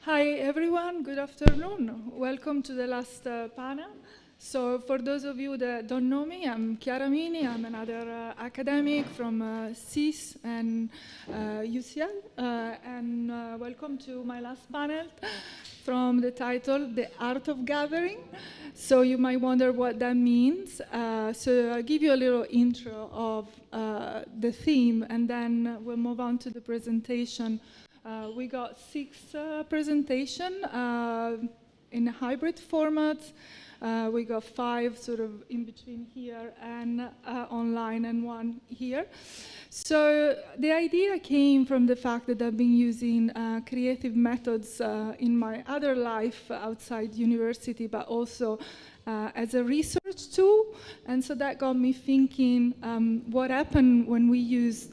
Hi everyone, good afternoon. Welcome to the last panel. So for those of you that don't know me, I'm Chiara Mini. I'm another academic from CIS and UCL. And welcome to my last panel from the title, The Art of Gathering. So you might wonder what that means. So I'll give you a little intro of the theme, and then we'll move on to the presentation. We got 6 presentations in a hybrid format. We got 5 sort of in between here and online, and 1 here. So the idea came from the fact that I've been using creative methods in my other life outside university, but also as a research tool. And so that got me thinking what happened when we use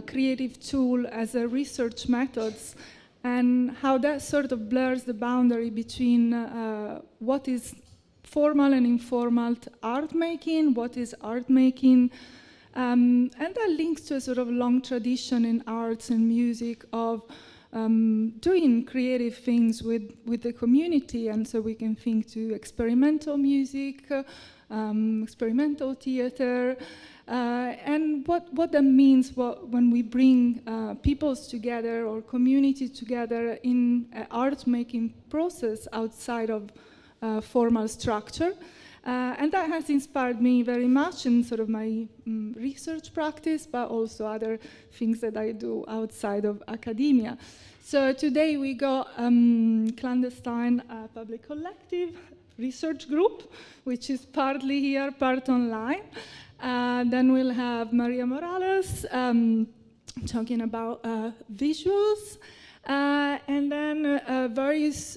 creative tool as a research methods, and how that sort of blurs the boundary between what is formal and informal art making, what is art making, and that links to a sort of long tradition in arts and music of doing creative things with the community. And so we can think to experimental music, experimental theater, and what that means when we bring peoples together or communities together in an art-making process outside of formal structure. And that has inspired me very much in sort of my research practice, but also other things that I do outside of academia. So today we got Clandestine Public Collective research group, which is partly here, part online. Then we'll have Maria Morales talking about visuals. And then various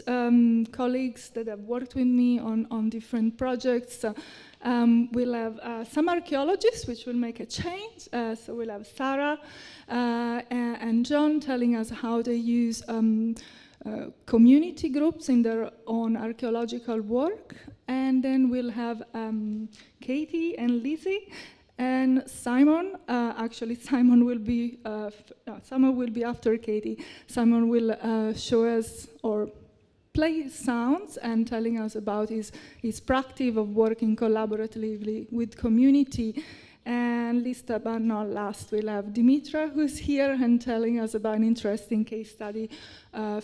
colleagues that have worked with me on different projects. We'll have some archaeologists, which will make a change. So we'll have Sara and John telling us how they use community groups in their own archaeological work. And then we'll have Katie and Lizzie. And Simon, actually Simon will be after Katie. Simon will show us or play sounds and telling us about his practice of working collaboratively with community. And last but not last, we'll have Dimitra, who's here and telling us about an interesting case study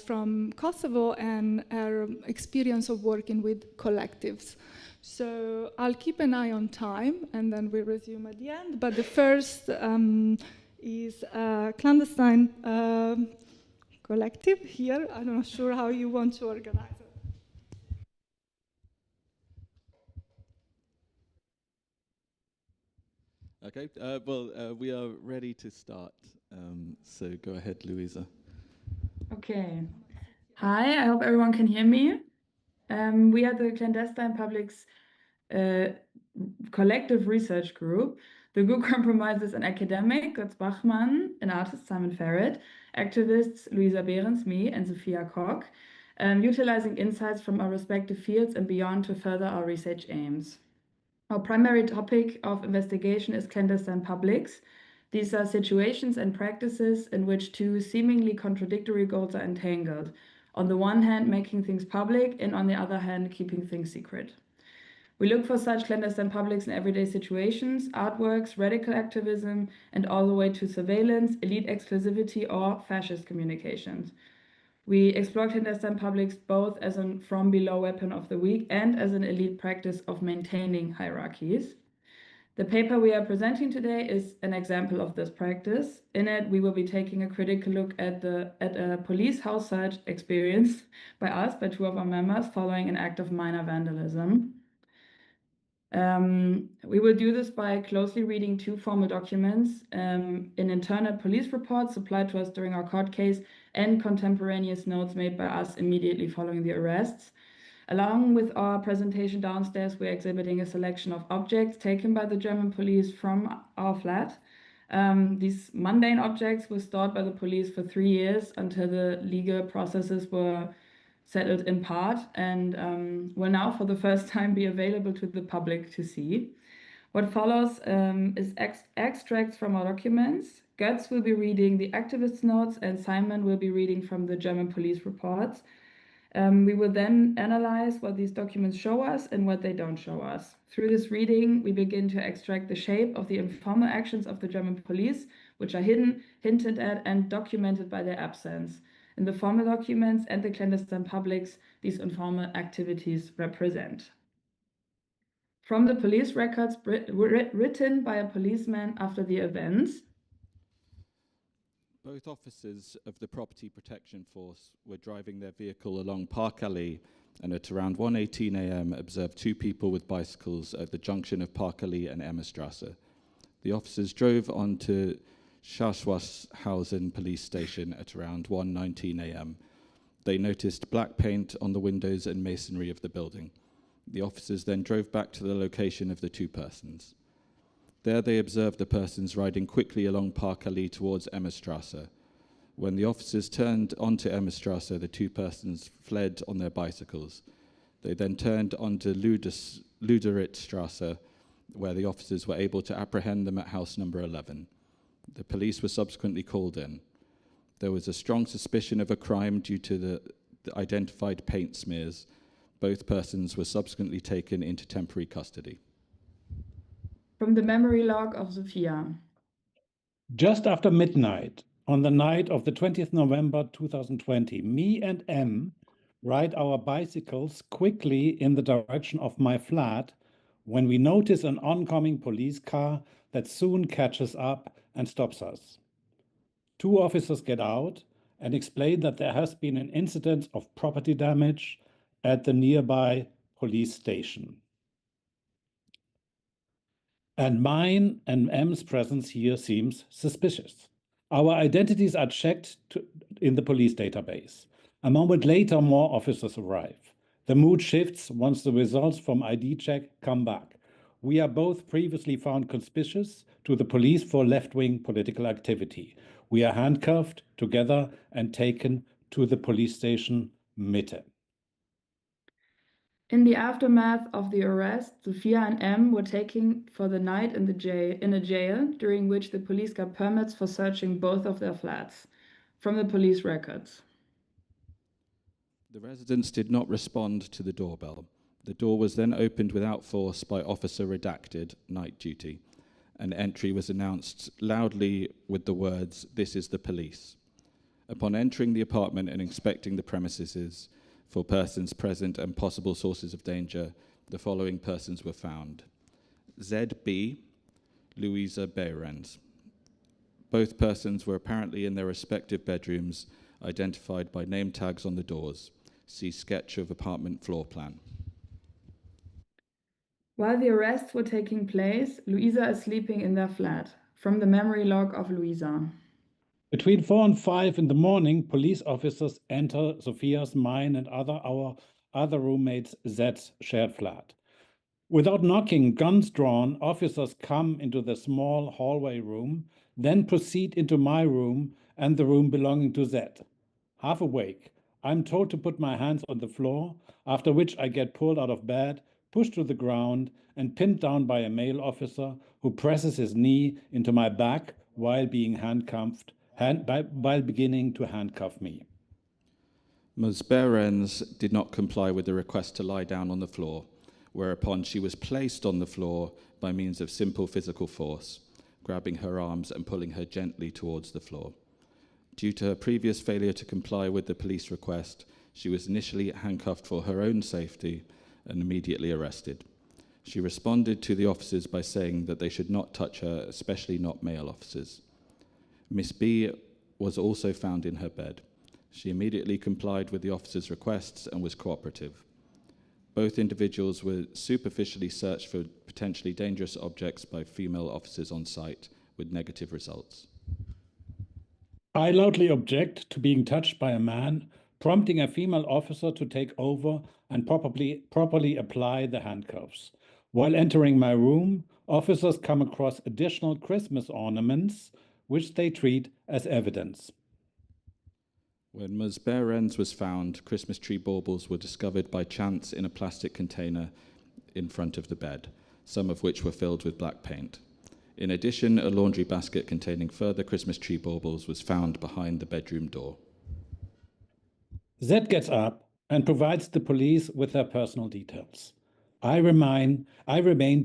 from Kosovo and her experience of working with collectives. So I'll keep an eye on time, and then we resume at the end. But the first is Clandestine Collective here. I'm not sure how you want to organize it. Okay, we are ready to start. So go ahead, Louisa. Okay. Hi, I hope everyone can hear me. We are the Clandestine Public's collective research group. The group comprises an academic, Götz Bachmann, an artist, Simon Ferret, activists, Luisa Behrens, me, and Sophia Koch, utilizing insights from our respective fields and beyond to further our research aims. Our primary topic of investigation is clandestine publics. These are situations and practices in which 2 seemingly contradictory goals are entangled. On the one hand, making things public, and on the other hand, keeping things secret. We look for such clandestine publics in everyday situations, artworks, radical activism, and all the way to surveillance, elite exclusivity, or fascist communications. We explore clandestine publics both as a from-below weapon of the weak and as an elite practice of maintaining hierarchies. The paper we are presenting today is an example of this practice. In it, we will be taking a critical look at a police house search experience by 2 of our members following an act of minor vandalism. We will do this by closely reading 2 formal documents, an internal police report supplied to us during our court case, and contemporaneous notes made by us immediately following the arrests. Along with our presentation downstairs, we're exhibiting a selection of objects taken by the German police from our flat. These mundane objects were stored by the police for 3 years until the legal processes were settled in part, and will now for the first time be available to the public to see. What follows is extracts from our documents. Götz will be reading the activist notes, and Simon will be reading from the German police reports. We will then analyze what these documents show us and what they don't show us. Through this reading, we begin to extract the shape of the informal actions of the German police, which are hidden, hinted at, and documented by their absence. In the formal documents and the clandestine publics, these informal activities represent. From the police records written by a policeman after the events, both officers of the Property Protection Force were driving their vehicle along Park Alley and at around 1:18 a.m. observed two people with bicycles at the junction of Park Alley and Emmerstrasse. The officers drove on to Schaschwashausen police station at around 1:19 a.m. They noticed black paint on the windows and masonry of the building. The officers then drove back to the location of the two persons. There they observed the persons riding quickly along Park Alley towards Emmerstrasse. When the officers turned onto Emmerstrasse, the two persons fled on their bicycles. They then turned onto Luderitzstrasse, where the officers were able to apprehend them at house number 11. The police were subsequently called in. There was a strong suspicion of a crime due to the identified paint smears. Both persons were subsequently taken into temporary custody. From the memory log of Sophia. Just after midnight, on the night of the 20th November 2020, me and M ride our bicycles quickly in the direction of my flat when we notice an oncoming police car that soon catches up and stops us. Two officers get out and explain that there has been an incident of property damage at the nearby police station. And mine and M's presence here seems suspicious. Our identities are checked in the police database. A moment later, more officers arrive. The mood shifts once the results from ID check come back. We are both previously found conspicuous to the police for left-wing political activity. We are handcuffed together and taken to the police station Mitte. In the aftermath of the arrest, Sophia and M were taken for the night in a jail, during which the police got permits for searching both of their flats. From the police records. The residents did not respond to the doorbell. The door was then opened without force by Officer Redacted, night duty. An entry was announced loudly with the words, "This is the police." Upon entering the apartment and inspecting the premises for persons present and possible sources of danger, the following persons were found. Z.B., Louisa Behrens. Both persons were apparently in their respective bedrooms, identified by name tags on the doors. See sketch of apartment floor plan. While the arrests were taking place, Louisa is sleeping in their flat. From the memory log of Louisa. Between 4 and 5 in the morning, police officers enter Sophia's, mine, and our other roommates' Z's shared flat. Without knocking, guns drawn, officers come into the small hallway room, then proceed into my room and the room belonging to Z. Half awake, I'm told to put my hands on the floor, after which I get pulled out of bed, pushed to the ground, and pinned down by a male officer who presses his knee into my back while being handcuffed. While beginning to handcuff me. Ms. Behrens did not comply with the request to lie down on the floor, whereupon she was placed on the floor by means of simple physical force, grabbing her arms and pulling her gently towards the floor. Due to her previous failure to comply with the police request, she was initially handcuffed for her own safety and immediately arrested. She responded to the officers by saying that they should not touch her, especially not male officers. Miss B was also found in her bed. She immediately complied with the officer's requests and was cooperative. Both individuals were superficially searched for potentially dangerous objects by female officers on site with negative results. I loudly object to being touched by a man, prompting a female officer to take over and properly apply the handcuffs. While entering my room, officers come across additional Christmas ornaments, which they treat as evidence. When Ms. Behrens was found, Christmas tree baubles were discovered by chance in a plastic container in front of the bed, some of which were filled with black paint. In addition, a laundry basket containing further Christmas tree baubles was found behind the bedroom door. Z gets up and provides the police with their personal details. I remain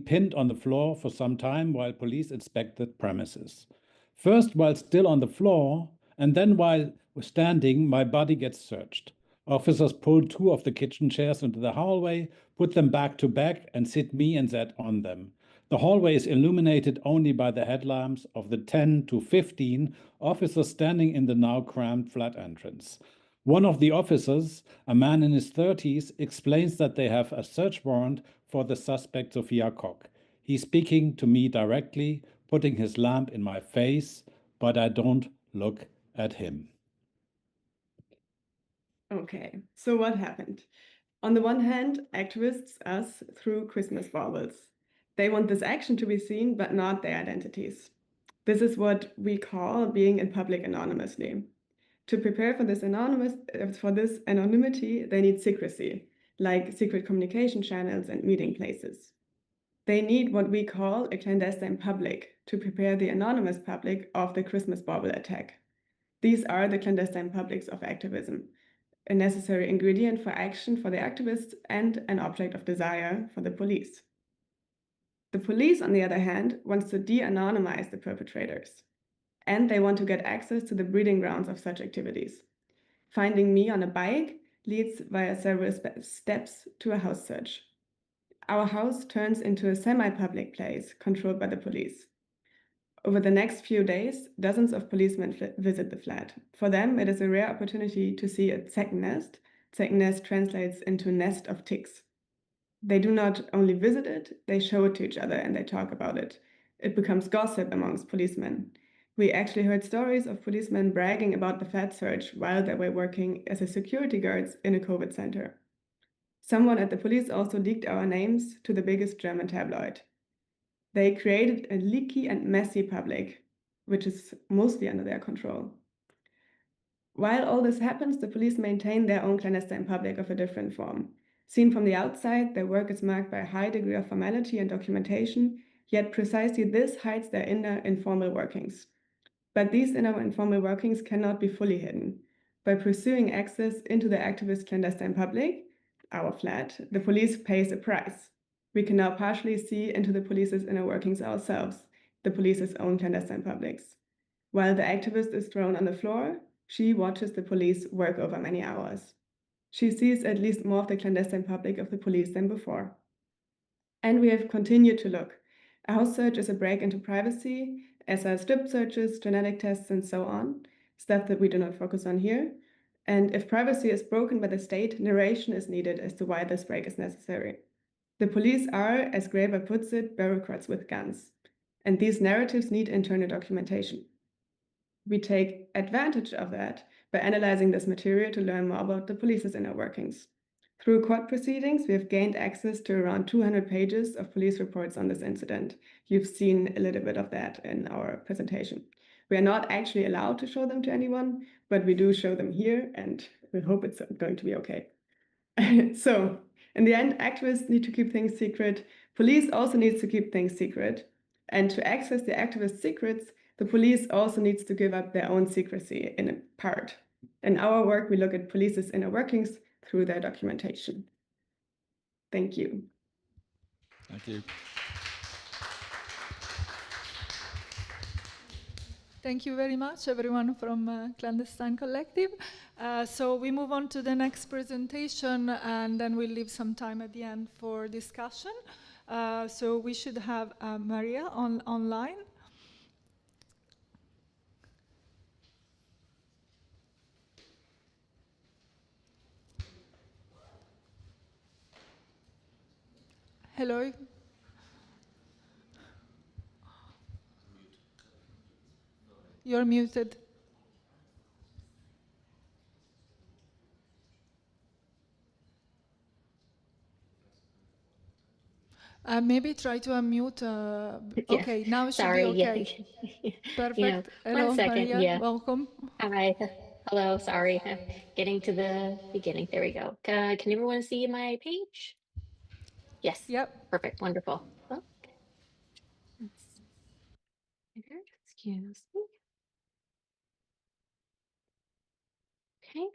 pinned on the floor for some time while police inspect the premises. First while still on the floor, and then while standing, my body gets searched. Officers pull 2 of the kitchen chairs into the hallway, put them back to back, and sit me and Zed on them. The hallway is illuminated only by the headlamps of the 10 to 15 officers standing in the now crammed flat entrance. One of the officers, a man in his 30s, explains that they have a search warrant for the suspect Sophia Koch. He's speaking to me directly, putting his lamp in my face, but I don't look at him. Okay, so what happened? On the one hand, activists, us, threw Christmas baubles. They want this action to be seen, but not their identities. This is what we call being in public anonymously. To prepare for this anonymity, they need secrecy, like secret communication channels and meeting places. They need what we call a clandestine public to prepare the anonymous public of the Christmas bauble attack. These are the clandestine publics of activism, a necessary ingredient for action for the activists and an object of desire for the police. The police, on the other hand, wants to de-anonymize the perpetrators, and they want to get access to the breeding grounds of such activities. Finding me on a bike leads via several steps to a house search. Our house turns into a semi-public place controlled by the police. Over the next few days, dozens of policemen visit the flat. For them, it is a rare opportunity to see a Zeck nest. Zeck nest translates into nest of ticks. They do not only visit it, they show it to each other and they talk about it. It becomes gossip amongst policemen. We actually heard stories of policemen bragging about the flat search while they were working as a security guards in a COVID center. Someone at the police also leaked our names to the biggest German tabloid. They created a leaky and messy public, which is mostly under their control. While all this happens, the police maintain their own clandestine public of a different form. Seen from the outside, their work is marked by a high degree of formality and documentation, yet precisely this hides their inner informal workings. But these inner informal workings cannot be fully hidden. By pursuing access into the activist clandestine public, our flat, the police pays a price. We can now partially see into the police's inner workings ourselves, the police's own clandestine publics. While the activist is thrown on the floor, she watches the police work over many hours. She sees at least more of the clandestine public of the police than before. And we have continued to look. A house search is a break into privacy, as are strip searches, genetic tests, and so on, stuff that we do not focus on here. And if privacy is broken by the state, narration is needed as to why this break is necessary. The police are, as Graeber puts it, bureaucrats with guns. And these narratives need internal documentation. We take advantage of that by analyzing this material to learn more about the police's inner workings. Through court proceedings, we have gained access to around 200 pages of police reports on this incident. You've seen a little bit of that in our presentation. We are not actually allowed to show them to anyone, but we do show them here, and we hope it's going to be okay. So, in the end, activists need to keep things secret. Police also needs to keep things secret. And to access the activists' secrets, the police also needs to give up their own secrecy in a part. In our work, we look at police's inner workings through their documentation. Thank you. Thank you. Thank you very much, everyone from Clandestine Kollectiv. So we move on to the next presentation, and then we'll leave some time at the end for discussion. So we should have Maria online. Hello. You're muted. Maybe try to unmute. Yeah. Okay, now it should Sorry, be okay. yeah. Perfect. Yeah. Hello, 1 second, Maria. yeah. Welcome. Hi. Hello, sorry. Getting to the beginning. There we go. Can everyone see my page? Yes. Yep. Perfect. Wonderful. Oh, excuse me. Okay.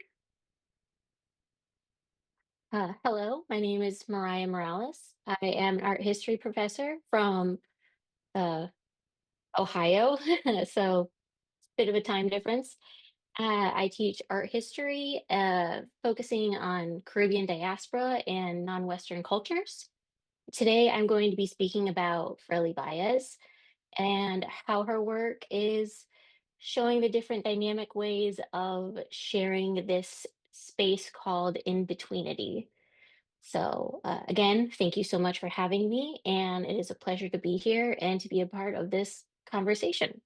Hello, my name is Mariah Morales. I am an art history professor from uh, Ohio, so bit of a time difference. I teach art history, focusing on Caribbean diaspora and non-Western cultures. Today, I'm going to be speaking about Firelei Báez and how her work is showing the different dynamic ways of sharing this space called in-betweenity. So again, thank you so much for having me, and it is a pleasure to be here and to be a part of this conversation.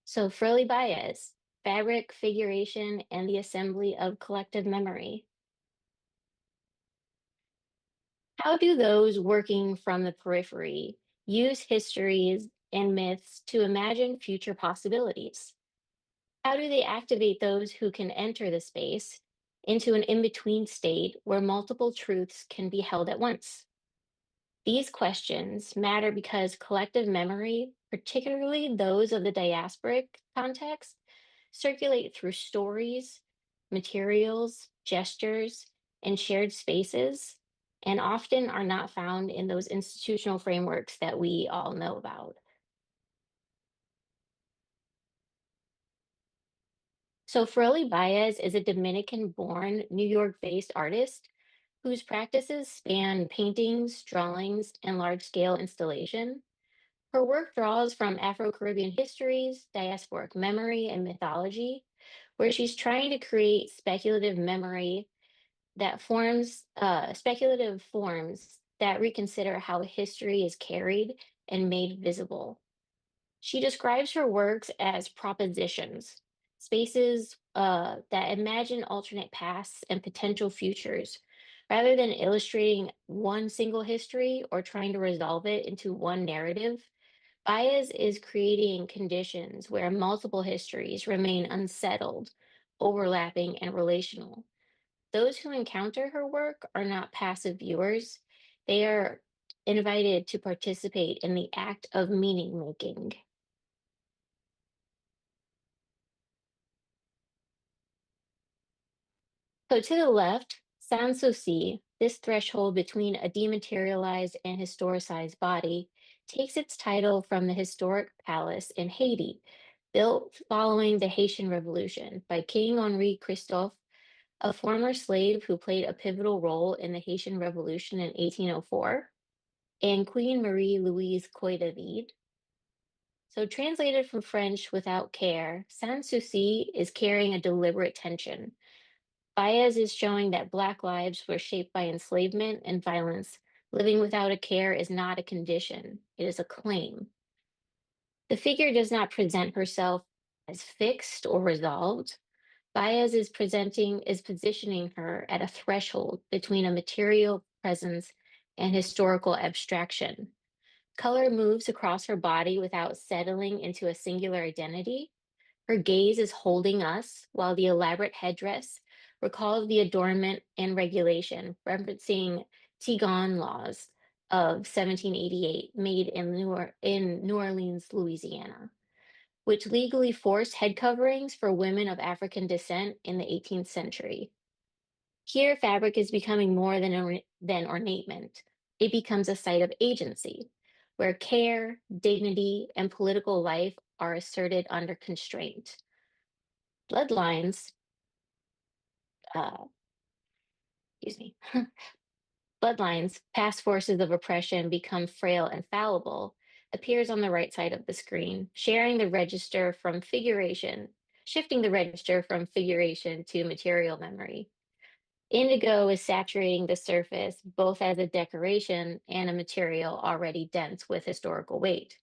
So Firelei Báez, fabric, figuration, and the assembly of collective memory. How do those working from the periphery use histories and myths to imagine future possibilities? How do they activate those who can enter the space into an in-between state where multiple truths can be held at once? These questions matter because collective memory, particularly those of the diasporic context, circulate through stories, materials, gestures, and shared spaces, and often are not found in those institutional frameworks that we all know about. So Firelei Báez is a Dominican-born, New York-based artist whose practices span paintings, drawings, and large-scale installation. Her work draws from Afro-Caribbean histories, diasporic memory, and mythology, where she's trying to create speculative memory that forms speculative forms that reconsider how history is carried and made visible. She describes her works as propositions, spaces that imagine alternate paths and potential futures, rather than illustrating one single history or trying to resolve it into one narrative. Báez is creating conditions where multiple histories remain unsettled, overlapping, and relational. Those who encounter her work are not passive viewers, they are invited to participate in the act of meaning making. So to the left, Sanssouci, this threshold between a dematerialized and historicized body, takes its title from the historic palace in Haiti, built following the Haitian Revolution by King Henri Christophe, a former slave who played a pivotal role in the Haitian Revolution in 1804, and Queen Marie Louise Coy David. So translated from French without care, Sanssouci is carrying a deliberate tension. Báez is showing that Black lives were shaped by enslavement and violence. Living without a care is not a condition, it is a claim. The figure does not present herself as fixed or resolved. Báez is positioning her at a threshold between a material presence and historical abstraction. Color moves across her body without settling into a singular identity. Her gaze is holding us, while the elaborate headdress recalls the adornment and regulation, referencing Tigon laws of 1788 made in New Orleans, Louisiana, which legally forced head coverings for women of African descent in the 18th century. Here, fabric is becoming more than ornament. It becomes a site of agency, where care, dignity, and political life are asserted under constraint. Bloodlines, uh, excuse me, bloodlines, past forces of oppression become frail and fallible, appears on the right side of the screen, shifting the register from figuration to material memory. Indigo is saturating the surface both as a decoration and a material already dense with historical weight.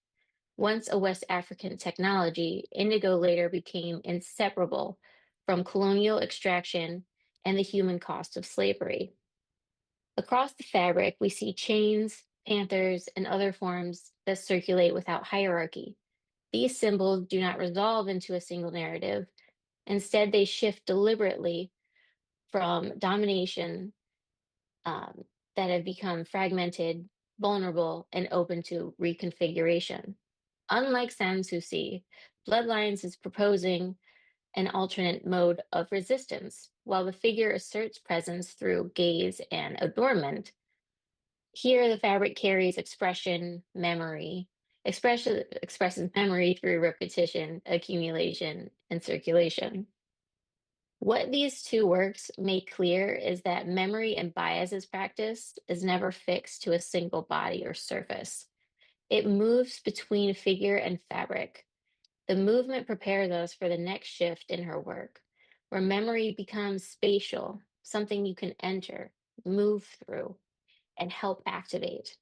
Once a West African technology, indigo later became inseparable from colonial extraction and the human cost of slavery. Across the fabric, we see chains, panthers, and other forms that circulate without hierarchy. These symbols do not resolve into a single narrative. Instead, they shift deliberately from domination that have become fragmented, vulnerable, and open to reconfiguration. Unlike Sanssouci, Bloodlines is proposing an alternate mode of resistance. While the figure asserts presence through gaze and adornment, here the fabric carries expresses memory through repetition, accumulation, and circulation. What these two works make clear is that memory in Báez's practice is never fixed to a single body or surface. It moves between figure and fabric. The movement prepares us for the next shift in her work, where memory becomes spatial, something you can enter, move through, and help activate.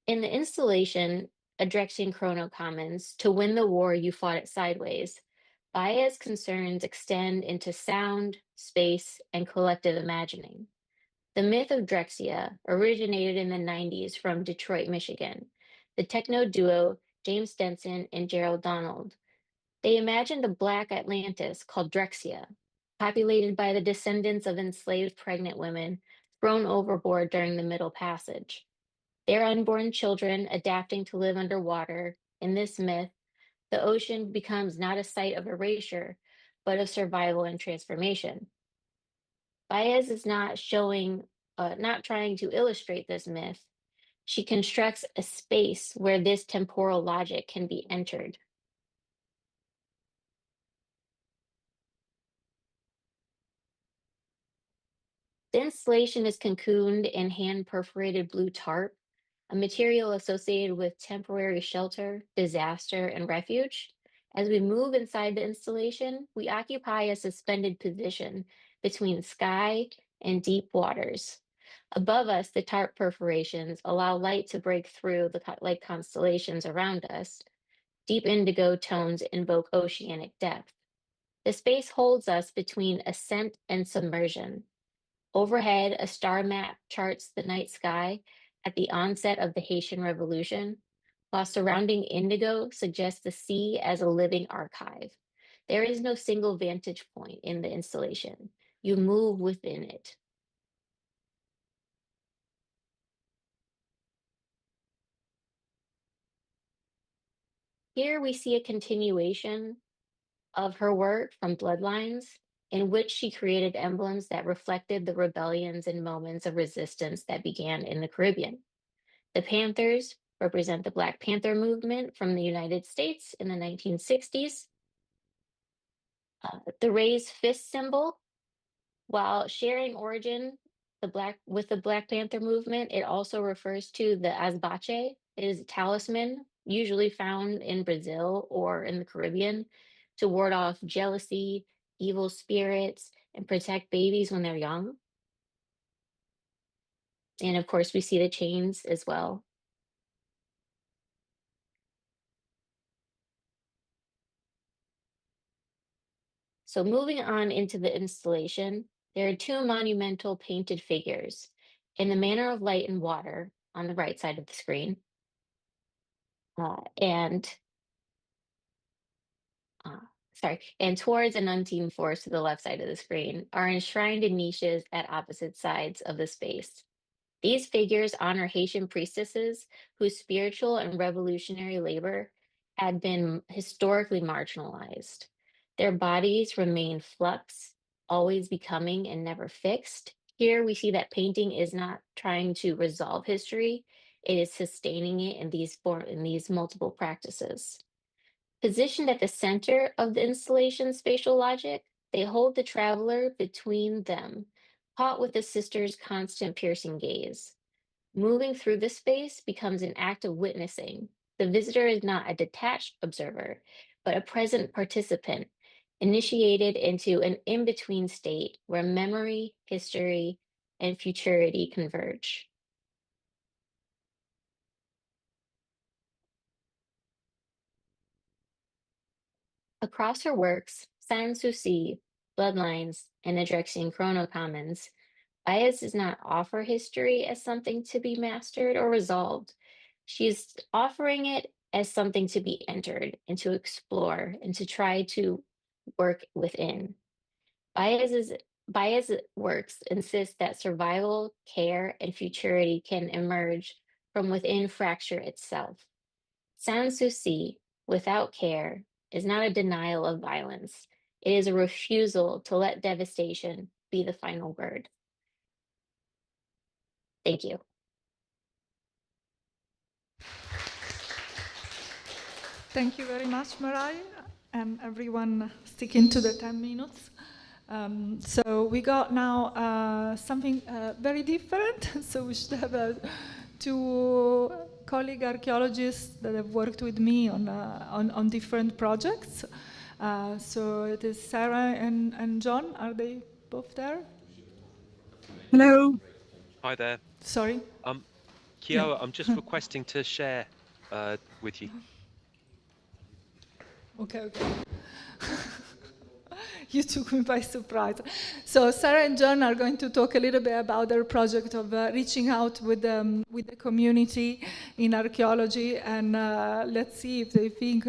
In the installation, Addressing Chrono Commons, To Win the War, You Fought It Sideways, Báez concerns extend into sound, space, and collective imagining. The myth of Drexcia originated in the 90s from Detroit, Michigan. The techno duo James Denson and Gerald Donald. They imagined a Black Atlantis called Drexcia, populated by the descendants of enslaved pregnant women thrown overboard during the Middle Passage. Their unborn children adapting to live underwater. In this myth, the ocean becomes not a site of erasure, but of survival and transformation. Báez is not trying to illustrate this myth. She constructs a space where this temporal logic can be entered. The installation is cocooned in hand-perforated blue tarp, a material associated with temporary shelter, disaster, and refuge. As we move inside the installation, we occupy a suspended position between sky and deep waters. Above us, the tarp perforations allow light to break through the light constellations around us. Deep indigo tones invoke oceanic depth. The space holds us between ascent and submersion. Overhead, a star map charts the night sky at the onset of the Haitian Revolution, while surrounding indigo suggests the sea as a living archive. There is no single vantage point in the installation. You move within it. Here we see a continuation of her work from Bloodlines, in which she created emblems that reflected the rebellions and moments of resistance that began in the Caribbean. The Panthers represent the Black Panther movement from the United States in the 1960s. The raised fist symbol, while sharing origin with the Black Panther movement, it also refers to the azbache. It is a talisman usually found in Brazil or in the Caribbean to ward off jealousy, evil spirits, and protect babies when they're young. And of course, we see the chains as well. So moving on into the installation, there are two monumental painted figures in the manner of light and water on the right side of the screen. And towards an unseen force to the left side of the screen are enshrined in niches at opposite sides of the space. These figures honor Haitian priestesses whose spiritual and revolutionary labor had been historically marginalized. Their bodies remain flux, always becoming and never fixed. Here we see that painting is not trying to resolve history, it is sustaining it in these multiple practices. Positioned at the center of the installation's spatial logic, they hold the traveler between them, caught with the sister's constant piercing gaze. Moving through the space becomes an act of witnessing. The visitor is not a detached observer, but a present participant, initiated into an in-between state where memory, history, and futurity converge. Across her works, Sans Souci, Bloodlines, and Addressing Chrono Commons, Báez does not offer history as something to be mastered or resolved. She's offering it as something to be entered and to explore and to try to work within. Báez's works insist that survival, care, and futurity can emerge from within fracture itself. Sans souci, without care, is not a denial of violence. It is a refusal to let devastation be the final word. Thank you. Thank you very much, Mariah, and everyone sticking to the 10 minutes. So we got now something very different. So we should have two colleague archaeologists that have worked with me on different projects. So it is Sara and John. Are they both there? Hello. Hi there. Sorry. Chiara, I'm just requesting to share with you. Okay. You took me by surprise. So Sara and John are going to talk a little bit about their project of reaching out with the community in archaeology, and let's see if they think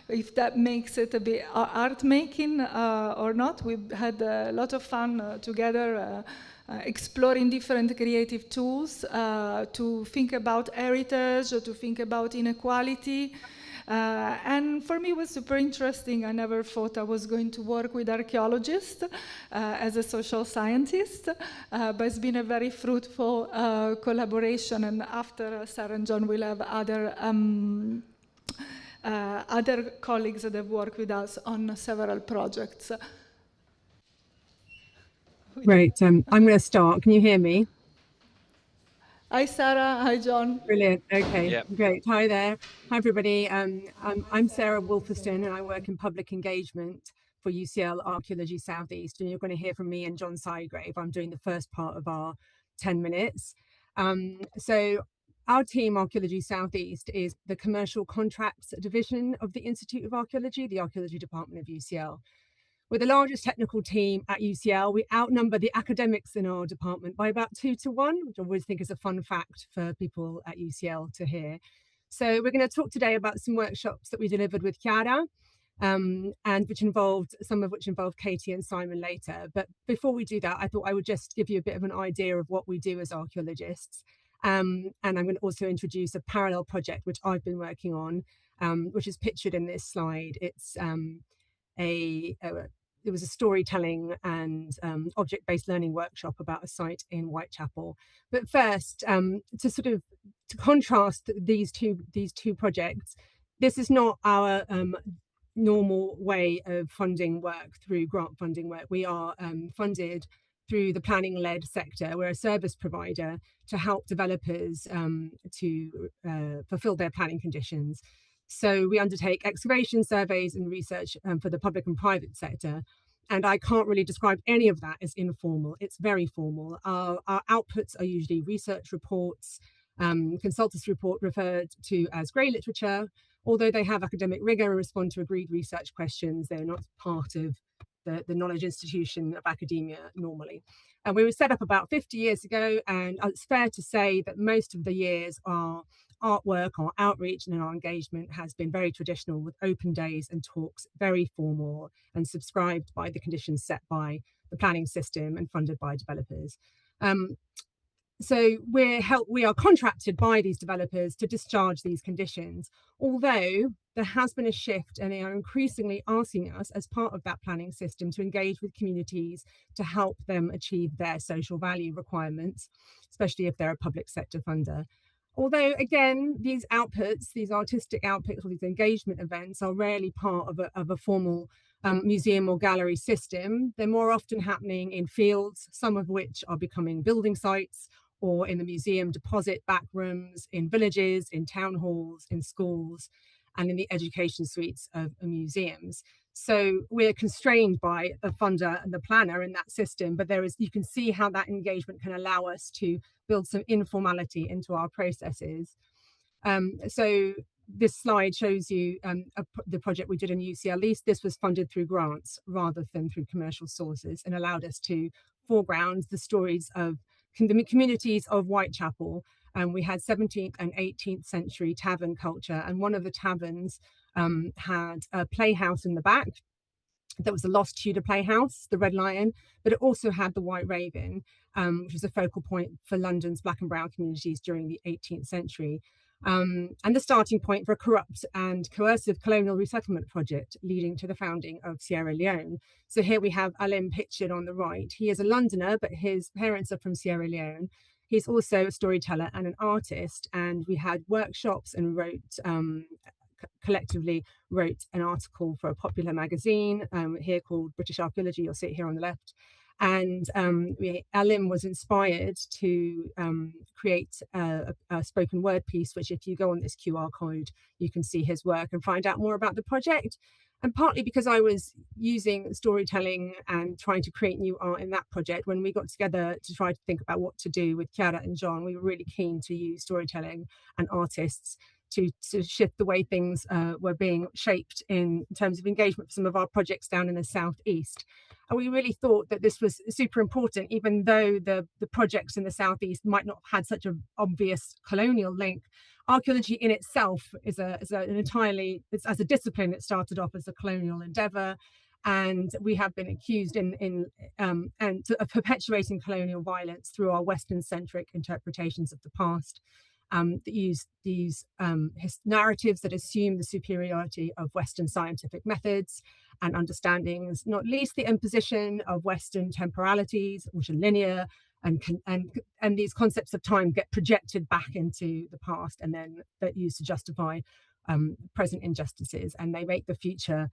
if that makes it a bit art making or not. We've had a lot of fun together. Exploring different creative tools to think about heritage, or to think about inequality. And for me, it was super interesting. I never thought I was going to work with archaeologists as a social scientist, but it's been a very fruitful collaboration. And after Sara and John, we'll have other colleagues that have worked with us on several projects. Great. I'm going to start. Can you hear me? Hi, Sara. Hi, John. Brilliant. Okay, Yep. Great. Hi there. Hi, everybody. I'm Sara Wolferstan, and I work in public engagement for UCL Archaeology Southeast. And you're going to hear from me and John Sigrave. I'm doing the first part of our 10 minutes. So our team, Archaeology Southeast, is the commercial contracts division of the Institute of Archaeology, the Archaeology Department of UCL. We're the largest technical team at UCL. We outnumber the academics in our department by about 2 to 1, which I always think is a fun fact for people at UCL to hear. So we're going to talk today about some workshops that we delivered with Chiara, and some of which involved Katie and Simon later. But before we do that, I thought I would just give you a bit of an idea of what we do as archaeologists. And I'm going to also introduce a parallel project which I've been working on, which is pictured in this slide. It's it was a storytelling and object-based learning workshop about a site in Whitechapel. But first, to contrast these two projects, this is not our normal way of funding work through grant funding work. We are funded through the planning-led sector. We're a service provider to help developers to fulfill their planning conditions. So we undertake excavation surveys and research for the public and private sector. And I can't really describe any of that as informal. It's very formal. Our outputs are usually research reports, consultants report referred to as grey literature. Although they have academic rigor and respond to agreed research questions, they're not part of the knowledge institution of academia normally. And we were set up about 50 years ago, and it's fair to say that most of the years our artwork, our outreach and our engagement has been very traditional, with open days and talks, very formal and subscribed by the conditions set by the planning system and funded by developers. So we are contracted by these developers to discharge these conditions, although there has been a shift and they are increasingly asking us as part of that planning system to engage with communities to help them achieve their social value requirements, especially if they're a public sector funder. Although, again, these outputs, these artistic outputs or these engagement events are rarely part of a formal museum or gallery system. They're more often happening in fields, some of which are becoming building sites, or in the museum deposit back rooms, in villages, in town halls, in schools, and in the education suites of museums. So we're constrained by the funder and the planner in that system, but you can see how that engagement can allow us to build some informality into our processes. So this slide shows you the project we did in UCL East. This was funded through grants rather than through commercial sources, and allowed us to foreground the stories of the communities of Whitechapel. We had 17th and 18th century tavern culture, and one of the taverns had a playhouse in the back, There was the lost Tudor playhouse, the Red Lion, but it also had the White Raven, which was a focal point for London's black and brown communities during the 18th century, and the starting point for a corrupt and coercive colonial resettlement project leading to the founding of Sierra Leone. So here we have Alim pictured on the right. He is a Londoner, but his parents are from Sierra Leone. He's also a storyteller and an artist, and we had workshops and collectively wrote an article for a popular magazine here called British Archaeology. You'll see it here on the left. And Alim was inspired to create a spoken word piece, which if you go on this QR code, you can see his work and find out more about the project. And partly because I was using storytelling and trying to create new art in that project, when we got together to try to think about what to do with Chiara and John, we were really keen to use storytelling and artists to shift the way things were being shaped in terms of engagement for some of our projects down in the southeast. And we really thought that this was super important, even though the projects in the southeast might not have had such an obvious colonial link. Archaeology in itself is as a discipline, it started off as a colonial endeavor, and we have been accused of perpetuating colonial violence through our Western-centric interpretations of the past. That use these narratives that assume the superiority of Western scientific methods and understandings, not least the imposition of Western temporalities, which are linear, and these concepts of time get projected back into the past and then that used to justify present injustices, and they make the future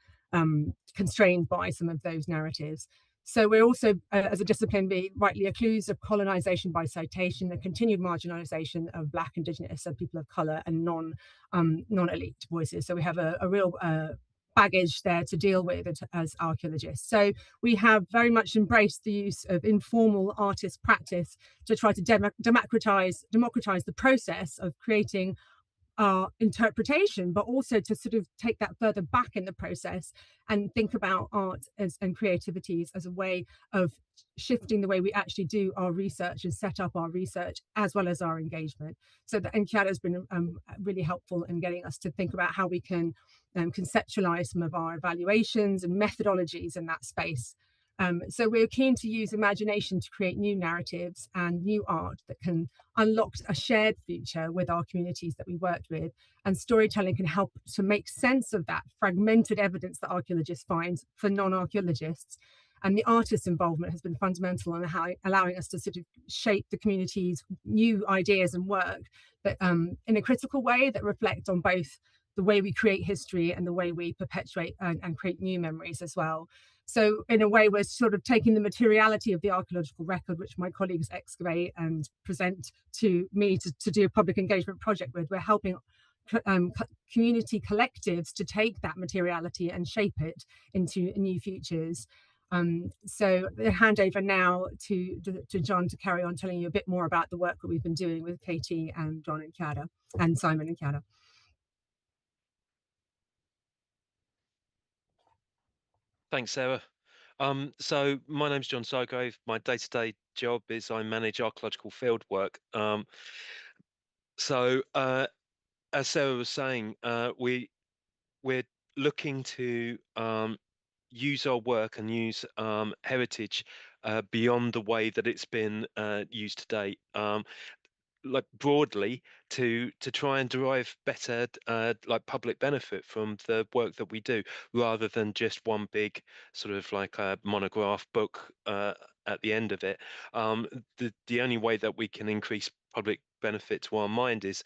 constrained by some of those narratives. So we're also, as a discipline, be rightly accused of colonization by citation, the continued marginalization of Black, Indigenous, and people of color, and non-elite voices. So we have a real baggage there to deal with as archaeologists. So we have very much embraced the use of informal artist practice to try to democratize the process of creating our interpretation, but also to sort of take that further back in the process and think about art and creativities as a way of shifting the way we actually do our research and set up our research as well as our engagement. So that Chiara has been really helpful in getting us to think about how we can conceptualize some of our evaluations and methodologies in that space. So we're keen to use imagination to create new narratives and new art that can unlock a shared future with our communities that we worked with. And storytelling can help to make sense of that fragmented evidence that archaeologists find for non-archaeologists. And the artist's involvement has been fundamental in allowing us to sort of shape the community's new ideas and work, but in a critical way that reflect on both the way we create history and the way we perpetuate and create new memories as well. So in a way, we're sort of taking the materiality of the archaeological record, which my colleagues excavate and present to me to do a public engagement project with. We're helping community collectives to take that materiality and shape it into new futures. So I hand over now to John to carry on telling you a bit more about the work that we've been doing with Katie and John and Chiara, and Simon and Chiara. Thanks, Sarah. So my name's John Sygrave. My day-to-day job is I manage archaeological field work. So as Sarah was saying, we're looking to use our work and use heritage beyond the way that it's been used to date. Like broadly to try and derive better like public benefit from the work that we do, rather than just one big sort of like a monograph book at the end of it. The only way that we can increase public benefit to our mind is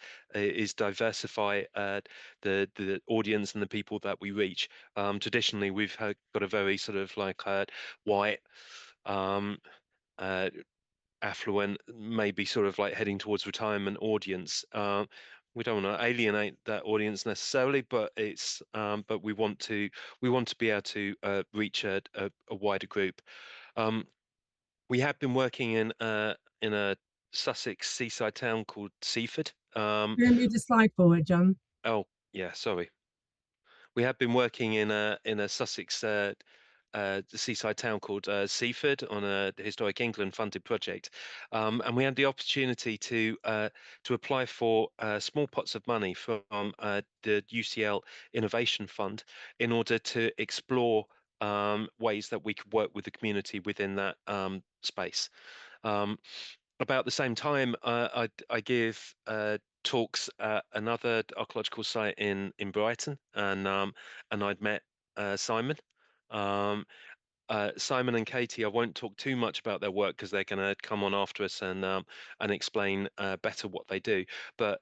diversify the audience and the people that we reach. Traditionally, we've got a very sort of like white affluent, maybe sort of like heading towards retirement audience. We don't want to alienate that audience necessarily, but it's but we want to be able to reach a wider group. We have been working in a Sussex seaside town called Seaford. You're going to move the slide forward, John. Oh yeah, sorry. We have been working in a Sussex seaside town called Seaford on a Historic England funded project, and we had the opportunity to apply for small pots of money from the UCL Innovation Fund in order to explore ways that we could work with the community within that space. About the same time, I give talks at another archaeological site in Brighton, and I'd met Simon. Simon and Katie, I won't talk too much about their work because they're going to come on after us and explain better what they do. But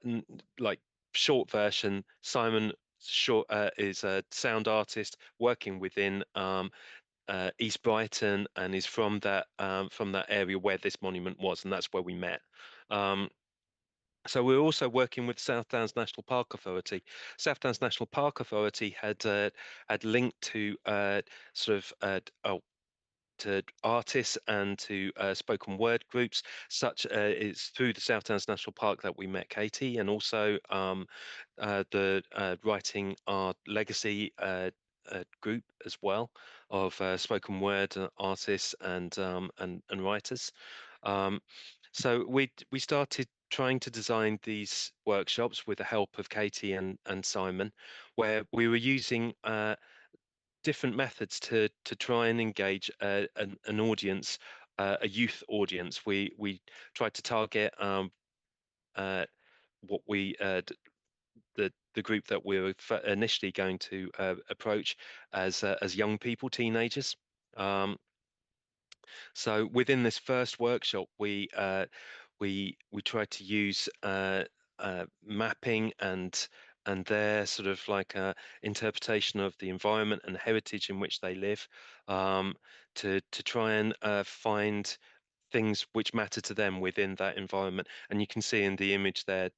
like short version, Simon is a sound artist working within East Brighton, and is from that area where this monument was, and that's where we met. So we're also working with South Downs National Park Authority. South Downs National Park Authority had linked to to artists and to spoken word groups. It's through the South Downs National Park that we met Katie, and also the Writing Our Legacy group as well, of spoken word artists and writers. So we started trying to design these workshops with the help of Katie and Simon, where we were using different methods to try and engage an audience, a youth audience. We tried to target what we the group that we were initially going to approach as young people, teenagers. So within this first workshop, we tried to use mapping and their sort of like interpretation of the environment and heritage in which they live, to try and find things which matter to them within that environment. And you can see in the image there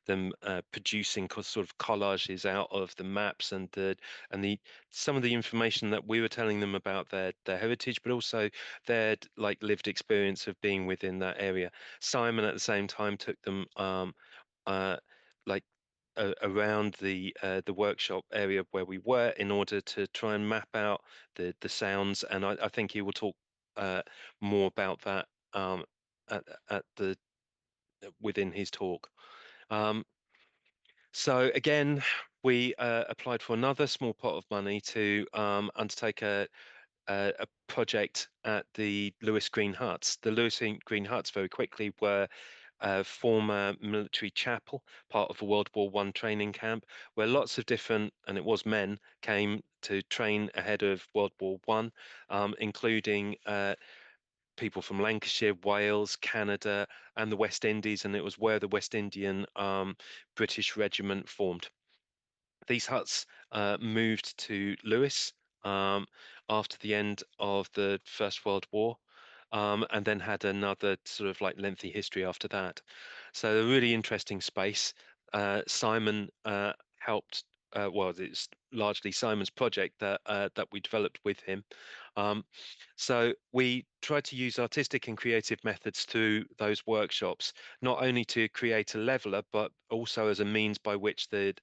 them producing sort of collages out of the maps and some of the information that we were telling them about their heritage, but also their like lived experience of being within that area. Simon at the same time took them around the workshop area where we were, in order to try and map out the sounds, and I think he will talk more about that within his talk. So again, we applied for another small pot of money to undertake a project at the Lewis Green Huts. The Lewis Green Huts very quickly were a former military chapel, part of a World War I training camp, where lots of different, and it was men, came to train ahead of World War I, including people from Lancashire, Wales, Canada, and the West Indies, and it was where the West Indian British Regiment formed. These huts moved to Lewis after the end of the First World War, and then had another sort of like lengthy history after that. So a really interesting space. Simon helped. Well, it's largely Simon's project that we developed with him. So we tried to use artistic and creative methods through those workshops, not only to create a leveler, but also as a means by which the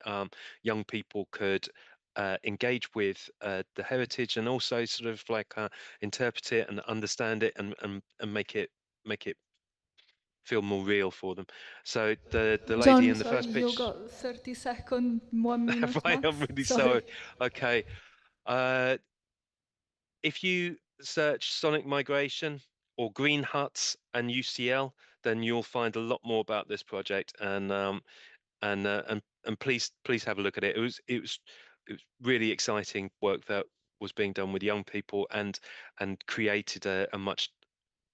young people could engage with the heritage, and also sort of like interpret it and understand it, and make it feel more real for them. So the lady John, in the sorry, first you pitch. got 30 seconds, 1 minute max. I'm really sorry. Okay. If you search Sonic Migration or Green Huts and UCL, then you'll find a lot more about this project, and please have a look at it. It was really exciting work that was being done with young people, and created a much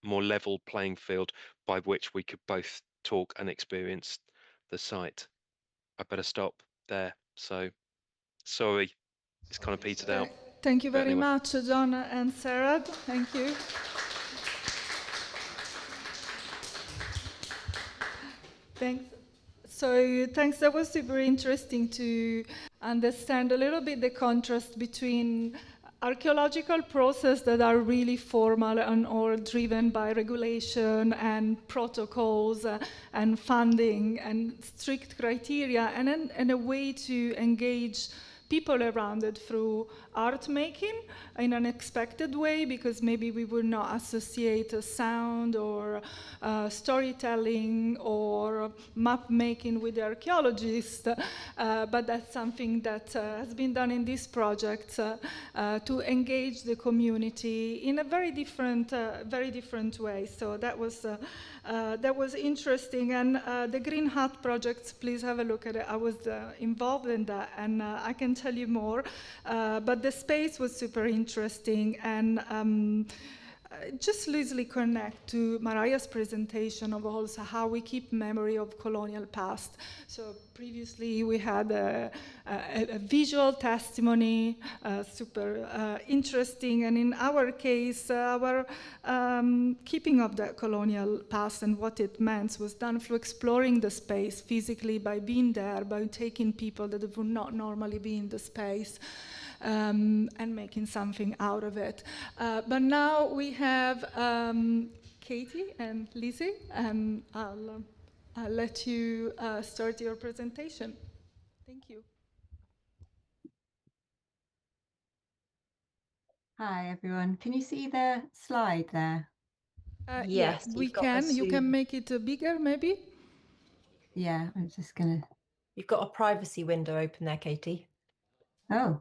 more level playing field by which we could both talk and experience the site. I better stop there. So sorry, it's kind of petered out. Thank you But very anyway. much, John and Sarah. Thank you. Thanks. So thanks. That was super interesting to understand a little bit the contrast between archaeological processes that are really formal and or driven by regulation and protocols and funding and strict criteria, and a way to engage people around it through art making in an unexpected way, because maybe we would not associate a sound or storytelling or map making with the archaeologists, but that's something that has been done in this project to engage the community in a very different way. So that was interesting. And the Green Hat projects, please have a look at it. I was involved in that, and I can tell you more. But the space was super interesting, and just loosely connect to Mariah's presentation of also how we keep memory of colonial past. So previously we had a visual testimony, super interesting, and in our case, our keeping of that colonial past and what it meant was done through exploring the space physically, by being there, by taking people that would not normally be in the space. And making something out of it. But now we have Katie and Lizzie, and I'll let you start your presentation. Thank you. Hi, everyone. Can you see the slide there? Yes, yeah, we can. You can make it bigger, maybe? Yeah, I'm just going to... You've got a privacy window open there, Katie. Oh.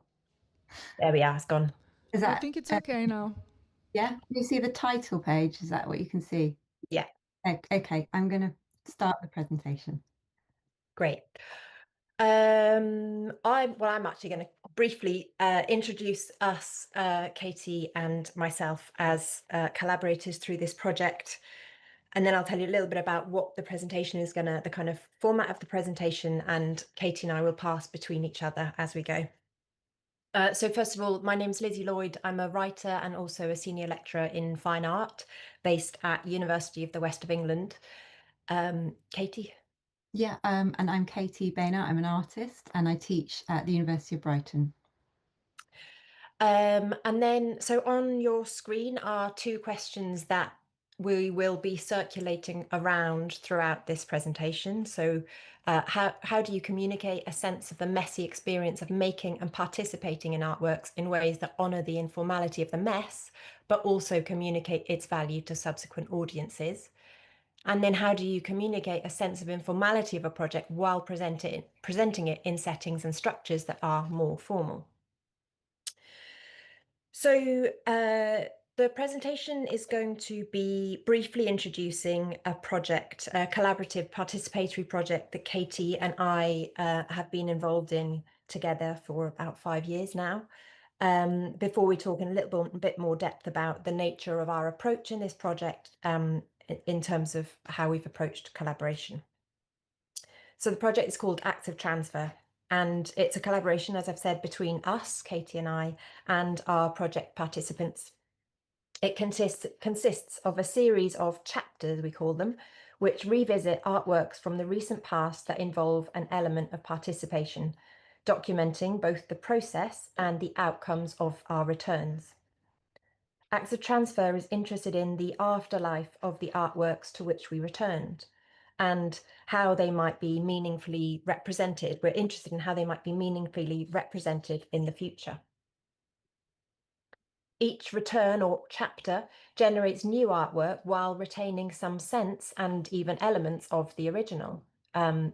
There we are, it's gone. Is that, I think it's okay now. Yeah, can you see the title page? Is that what you can see? Yeah. Okay, I'm going to start the presentation. Great. I'm actually going to briefly introduce us, Katie and myself, as collaborators through this project. And then I'll tell you a little bit about what the presentation is the kind of format of the presentation, and Katie and I will pass between each other as we go. So first of all, my name's Lizzie Lloyd. I'm a writer and also a senior lecturer in fine art based at University of the West of England. Katie? Yeah, and I'm Katie Beinard. I'm an artist and I teach at the University of Brighton. And then, so on your screen are two questions that we will be circulating around throughout this presentation. So how do you communicate a sense of the messy experience of making and participating in artworks in ways that honour the informality of the mess, but also communicate its value to subsequent audiences? And then how do you communicate a sense of informality of a project while presenting it in settings and structures that are more formal? So the presentation is going to be briefly introducing a project, a collaborative participatory project that Katie and I have been involved in together for about 5 years now, before we talk in a little bit more depth about the nature of our approach in this project in terms of how we've approached collaboration. So the project is called Active Transfer, and it's a collaboration, as I've said, between us, Katie and I, and our project participants. It consists of a series of chapters, we call them, which revisit artworks from the recent past that involve an element of participation, documenting both the process and the outcomes of our returns. Active Transfer is interested in the afterlife of the artworks to which we returned, and how they might be meaningfully represented. We're interested in how they might be meaningfully represented in the future. Each return or chapter generates new artwork while retaining some sense and even elements of the original.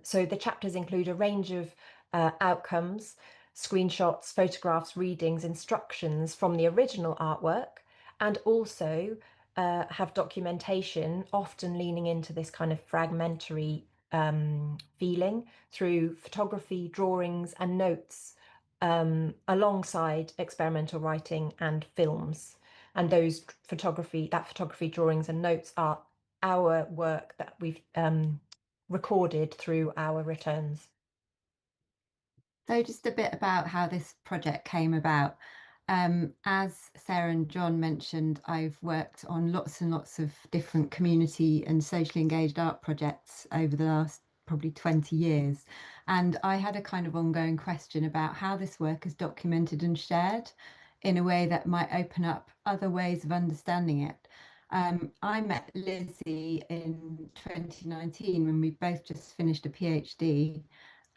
So the chapters include a range of outcomes, screenshots, photographs, readings, instructions from the original artwork, and also have documentation, often leaning into this kind of fragmentary feeling through photography, drawings, and notes, alongside experimental writing and films. And those photography, drawings, and notes are our work that we've recorded through our returns. So just a bit about how this project came about. As Sarah and John mentioned, I've worked on lots and lots of different community and socially engaged art projects over the last probably 20 years. And I had a kind of ongoing question about how this work is documented and shared in a way that might open up other ways of understanding it. I met Lizzie in 2019 when we both just finished a PhD.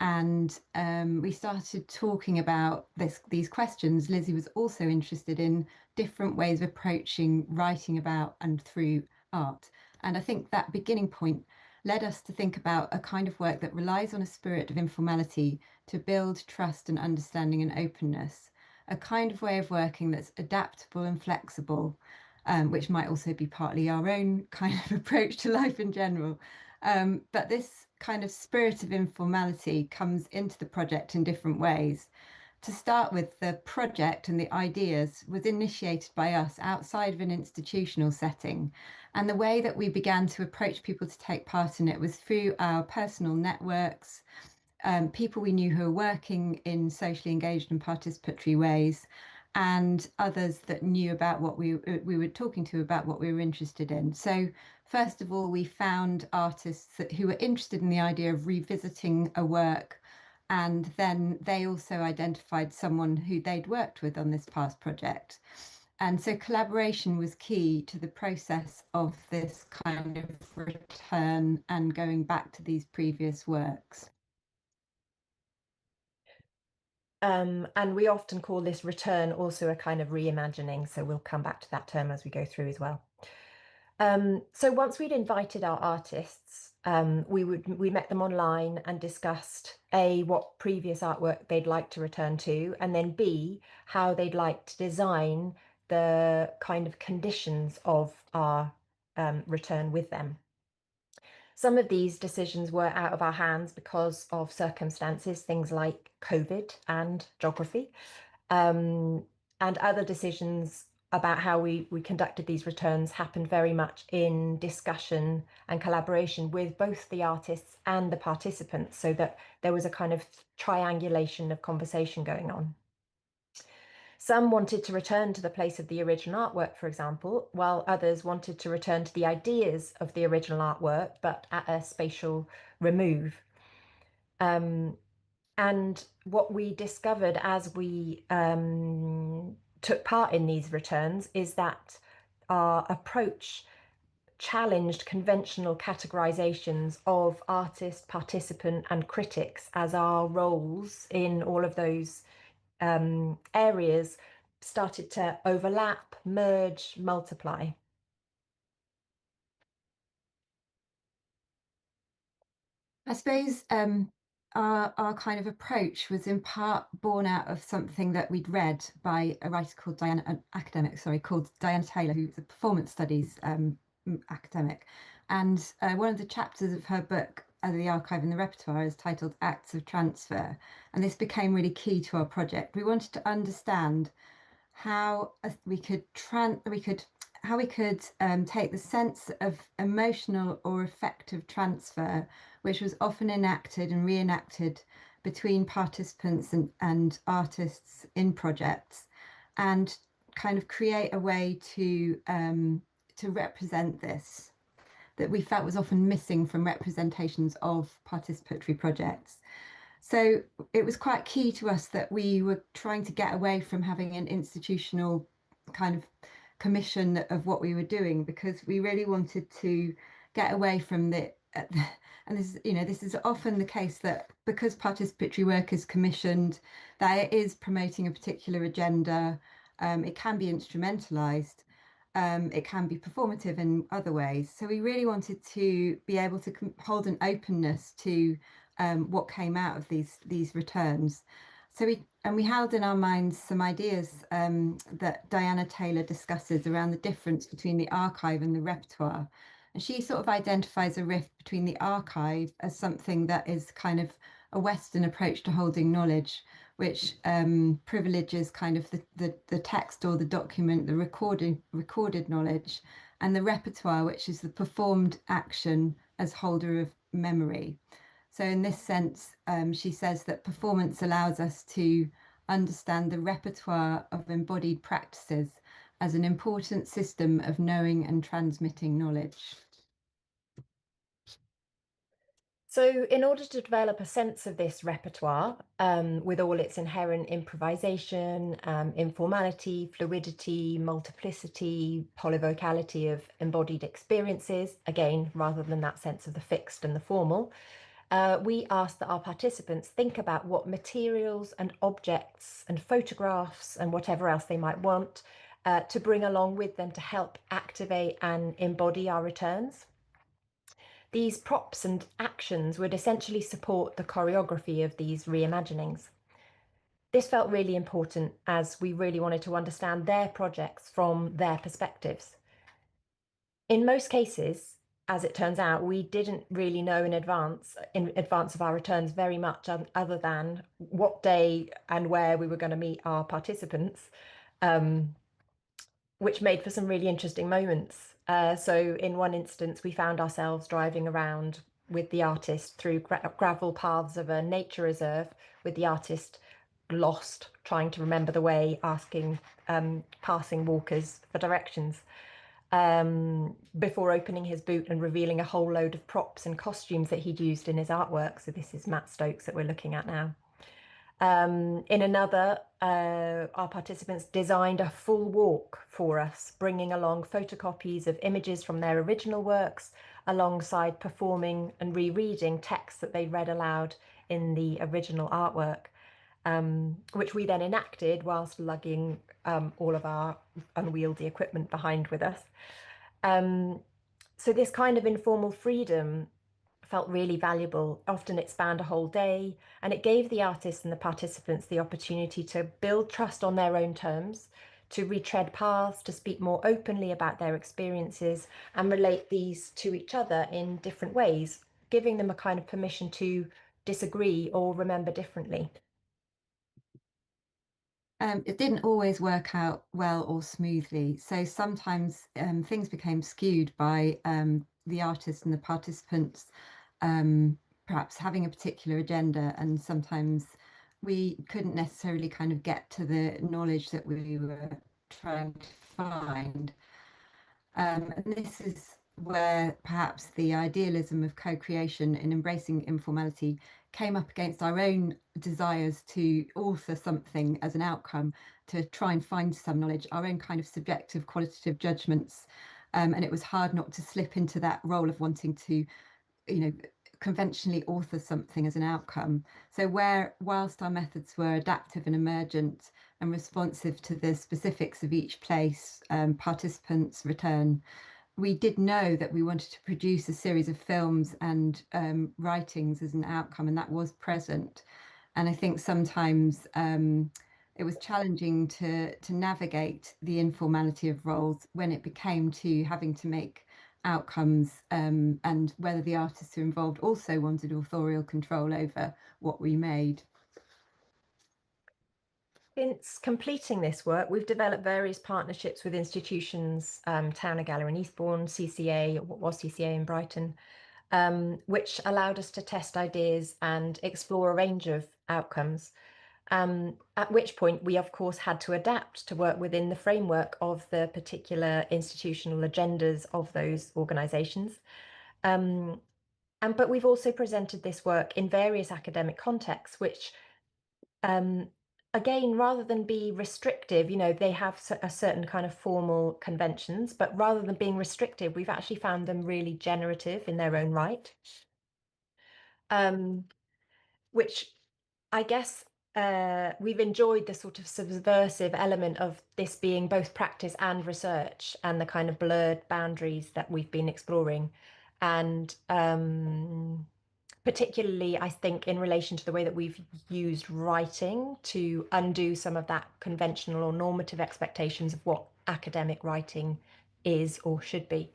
And we started talking about these questions. Lizzie was also interested in different ways of approaching writing about and through art. And I think that beginning point led us to think about a kind of work that relies on a spirit of informality to build trust and understanding and openness, a kind of way of working that's adaptable and flexible, which might also be partly our own kind of approach to life in general. But this kind of spirit of informality comes into the project in different ways. To start with, the project and the ideas was initiated by us outside of an institutional setting. And the way that we began to approach people to take part in it was through our personal networks, people we knew who were working in socially engaged and participatory ways, and others that knew about what we were talking to about what we were interested in. So first of all, we found artists who were interested in the idea of revisiting a work, and then they also identified someone who they'd worked with on this past project. And so collaboration was key to the process of this kind of return and going back to these previous works. And we often call this return also a kind of reimagining. So we'll come back to that term as we go through as well. So once we'd invited our artists, we met them online and discussed A, what previous artwork they'd like to return to, and then B, how they'd like to design the kind of conditions of our return with them. Some of these decisions were out of our hands because of circumstances, things like COVID and geography, and other decisions about how we conducted these returns happened very much in discussion and collaboration with both the artists and the participants, so that there was a kind of triangulation of conversation going on. Some wanted to return to the place of the original artwork, for example, while others wanted to return to the ideas of the original artwork, but at a spatial remove. And what we discovered as we took part in these returns is that our approach challenged conventional categorizations of artist, participant, and critics as our roles in all of those areas started to overlap, merge, multiply. I suppose our kind of approach was in part born out of something that we'd read by a writer called an academic, called Diana Taylor, who's a performance studies academic. And one of the chapters of her book, The Archive and the Repertoire, is titled Acts of Transfer. And this became really key to our project. We wanted to understand how we could take the sense of emotional or affective transfer, which was often enacted and reenacted between participants and artists in projects, and kind of create a way to represent this that we felt was often missing from representations of participatory projects. So it was quite key to us that we were trying to get away from having an institutional kind of commission of what we were doing, because we really wanted to get away from the and this is often the case, that because participatory work is commissioned, that it is promoting a particular agenda. It can be instrumentalized, it can be performative in other ways. So we really wanted to be able to hold an openness to what came out of these returns. So we held in our minds some ideas that Diana Taylor discusses around the difference between the archive and the repertoire. And she sort of identifies a rift between the archive as something that is kind of a Western approach to holding knowledge, which privileges kind of the text or the document, the recorded knowledge, and the repertoire, which is the performed action as holder of memory. So in this sense, she says that performance allows us to understand the repertoire of embodied practices as an important system of knowing and transmitting knowledge. So in order to develop a sense of this repertoire, with all its inherent improvisation, informality, fluidity, multiplicity, polyvocality of embodied experiences, again, rather than that sense of the fixed and the formal, we asked that our participants think about what materials and objects and photographs and whatever else they might want to bring along with them to help activate and embody our returns. These props and actions would essentially support the choreography of these reimaginings. This felt really important as we really wanted to understand their projects from their perspectives. In most cases, as it turns out, we didn't really know in advance of our returns very much other than what day and where we were going to meet our participants, which made for some really interesting moments. So in one instance, we found ourselves driving around with the artist through gravel paths of a nature reserve, with the artist lost, trying to remember the way, asking passing walkers for directions, before opening his boot and revealing a whole load of props and costumes that he'd used in his artwork. So this is Matt Stokes that we're looking at now. In another, our participants designed a full walk for us, bringing along photocopies of images from their original works, alongside performing and rereading texts that they read aloud in the original artwork, which we then enacted whilst lugging all of our unwieldy equipment behind with us. So this kind of informal freedom felt really valuable. Often it spanned a whole day, and it gave the artists and the participants the opportunity to build trust on their own terms, to retread paths, to speak more openly about their experiences and relate these to each other in different ways, giving them a kind of permission to disagree or remember differently. It didn't always work out well or smoothly. So sometimes things became skewed by the artists and the participants perhaps having a particular agenda, and sometimes we couldn't necessarily kind of get to the knowledge that we were trying to find. And this is where perhaps the idealism of co-creation and embracing informality came up against our own desires to author something as an outcome, to try and find some knowledge, our own kind of subjective qualitative judgments. And it was hard not to slip into that role of wanting to, conventionally author something as an outcome. So whilst our methods were adaptive and emergent and responsive to the specifics of each place, participants' return, we did know that we wanted to produce a series of films and writings as an outcome, and that was present. And I think sometimes it was challenging to navigate the informality of roles when it became to having to make outcomes, and whether the artists who were involved also wanted authorial control over what we made. Since completing this work, we've developed various partnerships with institutions, Town Gallery in Eastbourne, CCA, what was CCA in Brighton, which allowed us to test ideas and explore a range of outcomes. At which point we, of course, had to adapt to work within the framework of the particular institutional agendas of those organisations. But we've also presented this work in various academic contexts, which, again, rather than be restrictive, they have a certain kind of formal conventions, but rather than being restrictive, we've actually found them really generative in their own right. Which I guess we've enjoyed the sort of subversive element of this being both practice and research, and the kind of blurred boundaries that we've been exploring. And particularly, I think, in relation to the way that we've used writing to undo some of that conventional or normative expectations of what academic writing is or should be.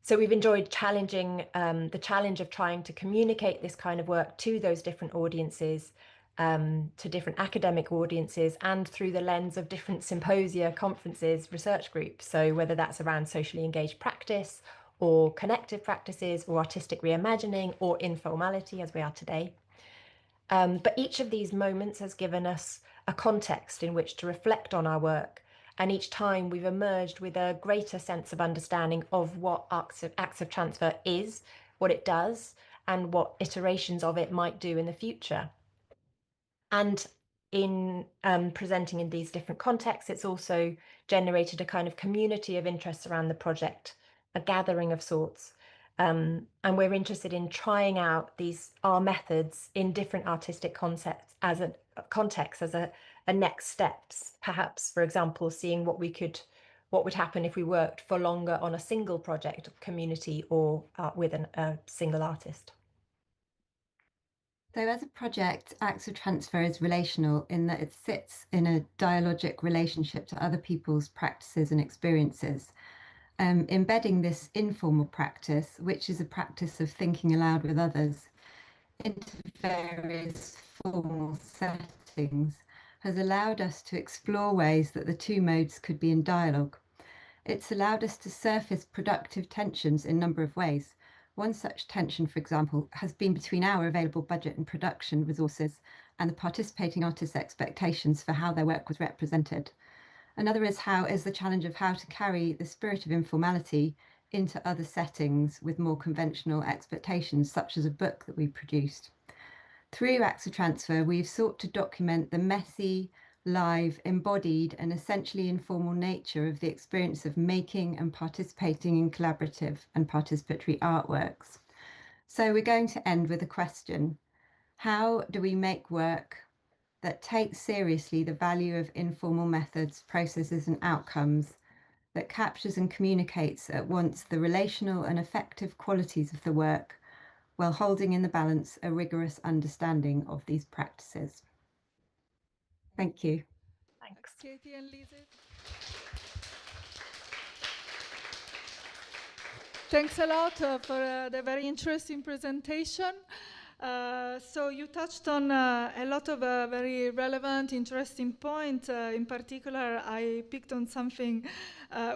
So we've enjoyed challenging the challenge of trying to communicate this kind of work to those different audiences, to different academic audiences, and through the lens of different symposia, conferences, research groups. So whether that's around socially engaged practice, or connective practices, or artistic reimagining, or informality as we are today. But each of these moments has given us a context in which to reflect on our work. And each time we've emerged with a greater sense of understanding of what acts of transfer is, what it does, and what iterations of it might do in the future. And in presenting in these different contexts, it's also generated a kind of community of interests around the project, a gathering of sorts, And we're interested in trying out our methods in different artistic concepts as a context, as a next steps. Perhaps, for example, seeing what would happen if we worked for longer on a single project, community, or with a single artist. So as a project, Acts of Transfer is relational in that it sits in a dialogic relationship to other people's practices and experiences, embedding this informal practice, which is a practice of thinking aloud with others, into various formal settings, has allowed us to explore ways that the two modes could be in dialogue. It's allowed us to surface productive tensions in a number of ways. One such tension, for example, has been between our available budget and production resources and the participating artists' expectations for how their work was represented. Another is the challenge of how to carry the spirit of informality into other settings with more conventional expectations, such as a book that we produced. Through Acts of Transfer, we've sought to document the messy, live, embodied, and essentially informal nature of the experience of making and participating in collaborative and participatory artworks. So we're going to end with a question. How do we make work that takes seriously the value of informal methods, processes, and outcomes, that captures and communicates at once the relational and affective qualities of the work, while holding in the balance a rigorous understanding of these practices? Thank you. Thanks. Katie and Lizzie. Thanks a lot for the very interesting presentation. So you touched on a lot of very relevant, interesting points. In particular, I picked on something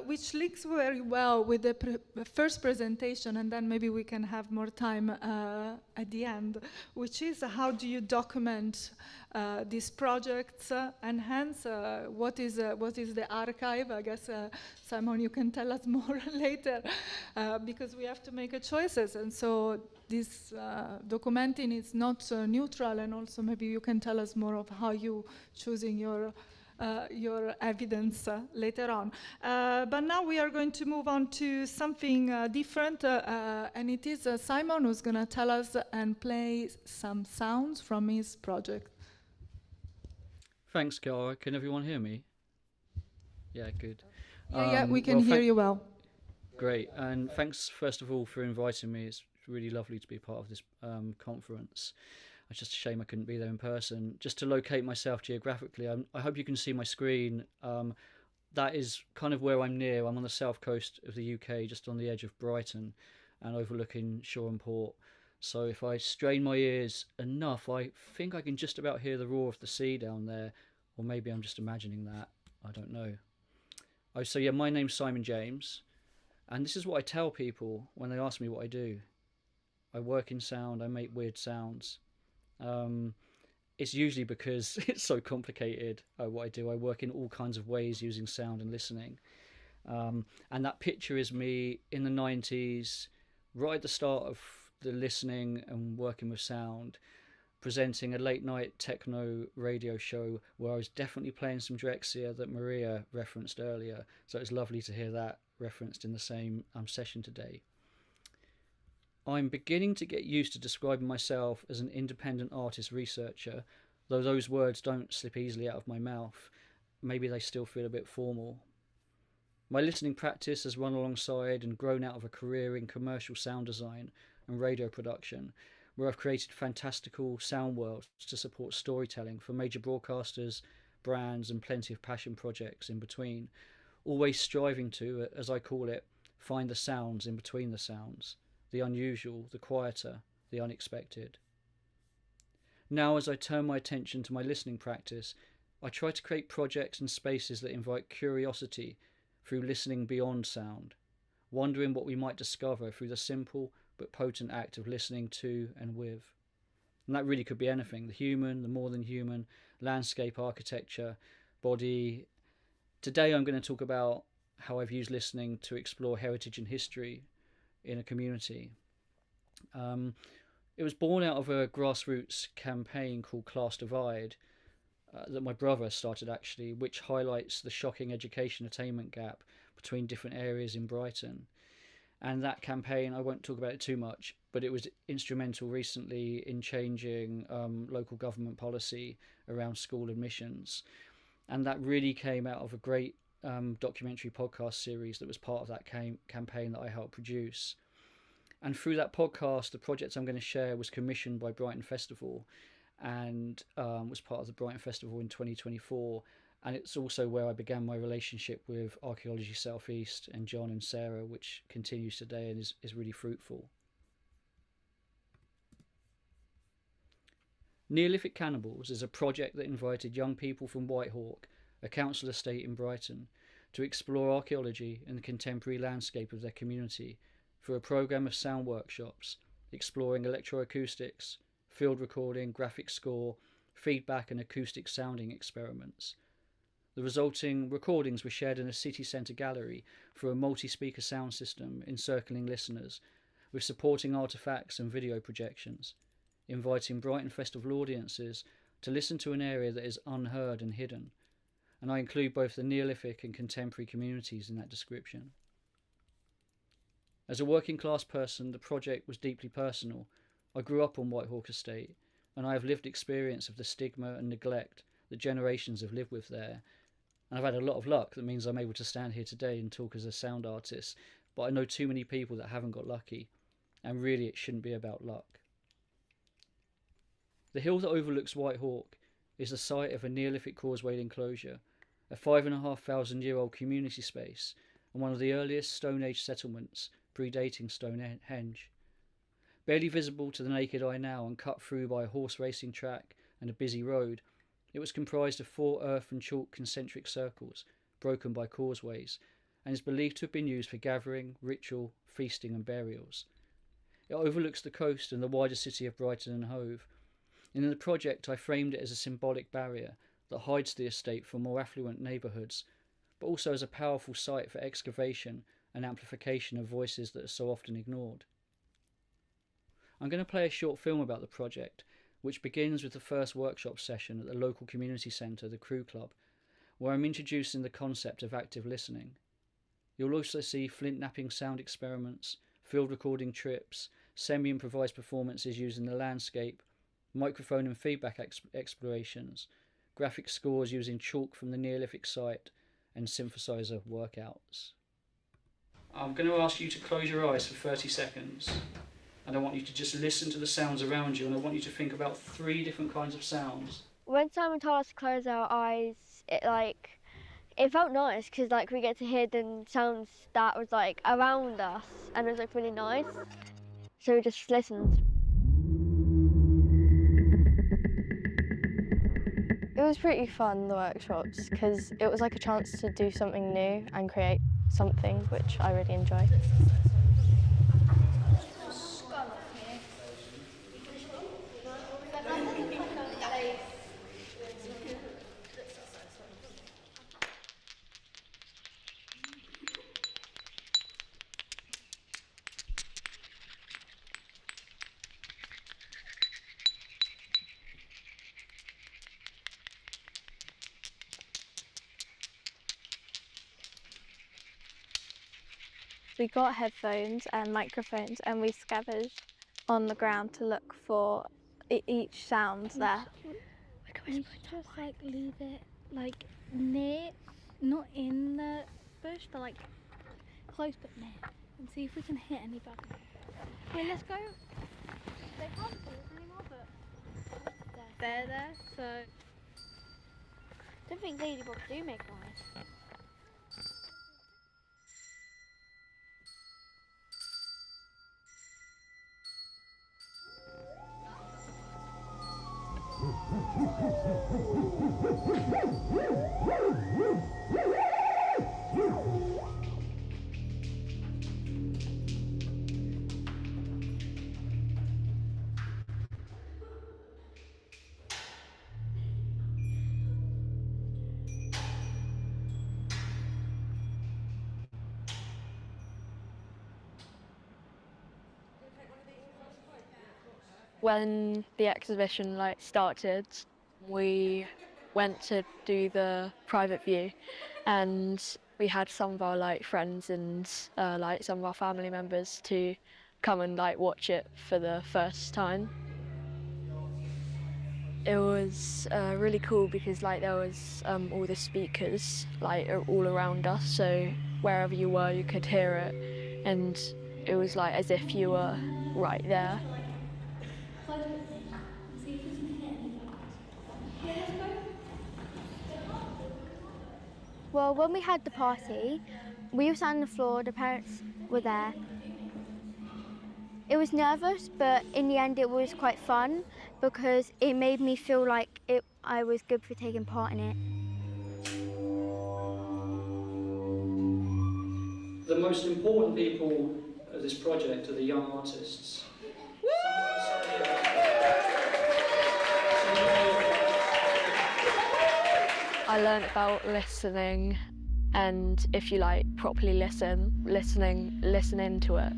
which links very well with the first presentation, and then maybe we can have more time at the end, which is how do you document these projects, and hence what is the archive? I guess, Simon, you can tell us more later, because we have to make choices, and so this documenting is not neutral, and also maybe you can tell us more of how you choosing your evidence later on. But now we are going to move on to something different, and it is Simon who's going to tell us and play some sounds from his project. Thanks, Cara. Can everyone hear me? Yeah, good. Yeah, we can hear you well. Great, and thanks first of all for inviting me. It's really lovely to be part of this conference. It's just a shame I couldn't be there in person. Just to locate myself geographically, I hope you can see my screen. That is kind of where I'm near. I'm on the south coast of the UK, just on the edge of Brighton and overlooking Shoreham Port. So if I strain my ears enough, I think I can just about hear the roar of the sea down there, or maybe I'm just imagining that. I don't know. Oh, so yeah, my name's Simon James, and this is what I tell people when they ask me what I do. I work in sound, I make weird sounds. It's usually because it's so complicated what I do. I work in all kinds of ways using sound and listening. And that picture is me in the 90s, right at the start of the listening and working with sound, presenting a late night techno radio show where I was definitely playing some Drexciya that Maria referenced earlier. So it's lovely to hear that referenced in the same session today. I'm beginning to get used to describing myself as an independent artist researcher, though those words don't slip easily out of my mouth. Maybe they still feel a bit formal. My listening practice has run alongside and grown out of a career in commercial sound design and radio production, where I've created fantastical sound worlds to support storytelling for major broadcasters, brands, and plenty of passion projects in between, always striving to, as I call it, find the sounds in between the sounds, the unusual, the quieter, the unexpected. Now, as I turn my attention to my listening practice, I try to create projects and spaces that invite curiosity through listening beyond sound, wondering what we might discover through the simple but potent act of listening to and with. And that really could be anything: the human, the more than human, landscape, architecture, body. Today I'm going to talk about how I've used listening to explore heritage and history in a community. It was born out of a grassroots campaign called Clandestine that my brother started actually, which highlights the shocking education attainment gap between different areas in Brighton. And that campaign, I won't talk about it too much, but it was instrumental recently in changing local government policy around school admissions. And that really came out of a great documentary podcast series that was part of that campaign that I helped produce. And through that podcast, the project I'm going to share was commissioned by Brighton Festival and was part of the Brighton Festival in 2024. And it's also where I began my relationship with Archaeology South East and John and Sara, which continues today and is really fruitful. Neolithic Cannibals is a project that invited young people from Whitehawk, a council estate in Brighton, to explore archaeology and the contemporary landscape of their community through a programme of sound workshops, exploring electroacoustics, field recording, graphic score, feedback and acoustic sounding experiments. The resulting recordings were shared in a city centre gallery through a multi-speaker sound system encircling listeners, with supporting artefacts and video projections, inviting Brighton Festival audiences to listen to an area that is unheard and hidden, and I include both the Neolithic and contemporary communities in that description. As a working class person, the project was deeply personal. I grew up on Whitehawk Estate, and I have lived experience of the stigma and neglect that generations have lived with there. And I've had a lot of luck that means I'm able to stand here today and talk as a sound artist, but I know too many people that haven't got lucky, and really it shouldn't be about luck. The hill that overlooks Whitehawk is the site of a Neolithic causeway enclosure, a 5,500-year-old community space, and one of the earliest Stone Age settlements predating Stonehenge. Barely visible to the naked eye now and cut through by a horse racing track and a busy road, it was comprised of 4 earth and chalk concentric circles, broken by causeways, and is believed to have been used for gathering, ritual, feasting and burials. It overlooks the coast and the wider city of Brighton and Hove. In the project I framed it as a symbolic barrier that hides the estate from more affluent neighbourhoods, but also as a powerful site for excavation and amplification of voices that are so often ignored. I'm going to play a short film about the project, which begins with the first workshop session at the local community centre, the Crew Club, where I'm introducing the concept of active listening. You'll also see flint knapping sound experiments, field recording trips, semi-improvised performances using the landscape, microphone and feedback explorations, graphic scores using chalk from the Neolithic site, and synthesizer workouts. I'm going to ask you to close your eyes for 30 seconds. And I want you to just listen to the sounds around you, and I want you to think about 3 different kinds of sounds. When Simon told us to close our eyes, it felt nice because we get to hear the sounds that was around us, and it was really nice. So we just listened. It was pretty fun, the workshops, because it was a chance to do something new and create something which I really enjoy. We got headphones and microphones and we scavenged on the ground to look for each sound there. We should just leave it near, not in the bush, but close but near, and see if we can hit any bugs. Wait, let's go. They can't see us anymore, but they're there, so I don't think ladybugs do make noise. When the exhibition started, we went to do the private view, and we had some of our like friends and like some of our family members to come and like watch it for the first time. It was really cool because like there was all the speakers like all around us, so wherever you were you could hear it, and it was like as if you were right there. Well, when we had the party, we were sat on the floor, the parents were there. It was nervous, but in the end it was quite fun because it made me feel like I was good for taking part in it. The most important people of this project are the young artists. I learned about listening, and if you like properly listen into it,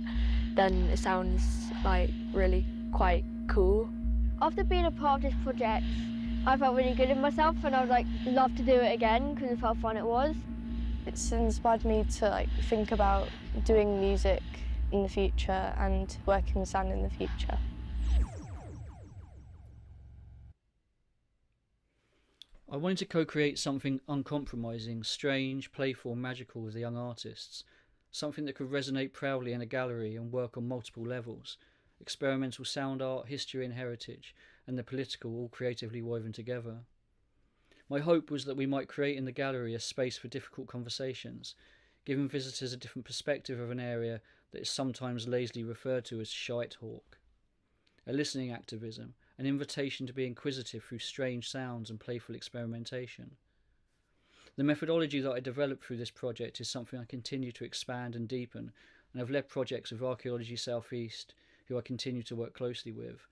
then it sounds like really quite cool. After being a part of this project, I felt really good in myself, and I would like love to do it again because of how fun it was. It's inspired me to like think about doing music in the future and working with sound in the future. I wanted to co-create something uncompromising, strange, playful, magical with the young artists. Something that could resonate proudly in a gallery and work on multiple levels. Experimental sound art, history and heritage, and the political all creatively woven together. My hope was that we might create in the gallery a space for difficult conversations, giving visitors a different perspective of an area that is sometimes lazily referred to as shite hawk. A listening activism, an invitation to be inquisitive through strange sounds and playful experimentation. The methodology that I developed through this project is something I continue to expand and deepen, and I've led projects with Archaeology Southeast, who I continue to work closely with,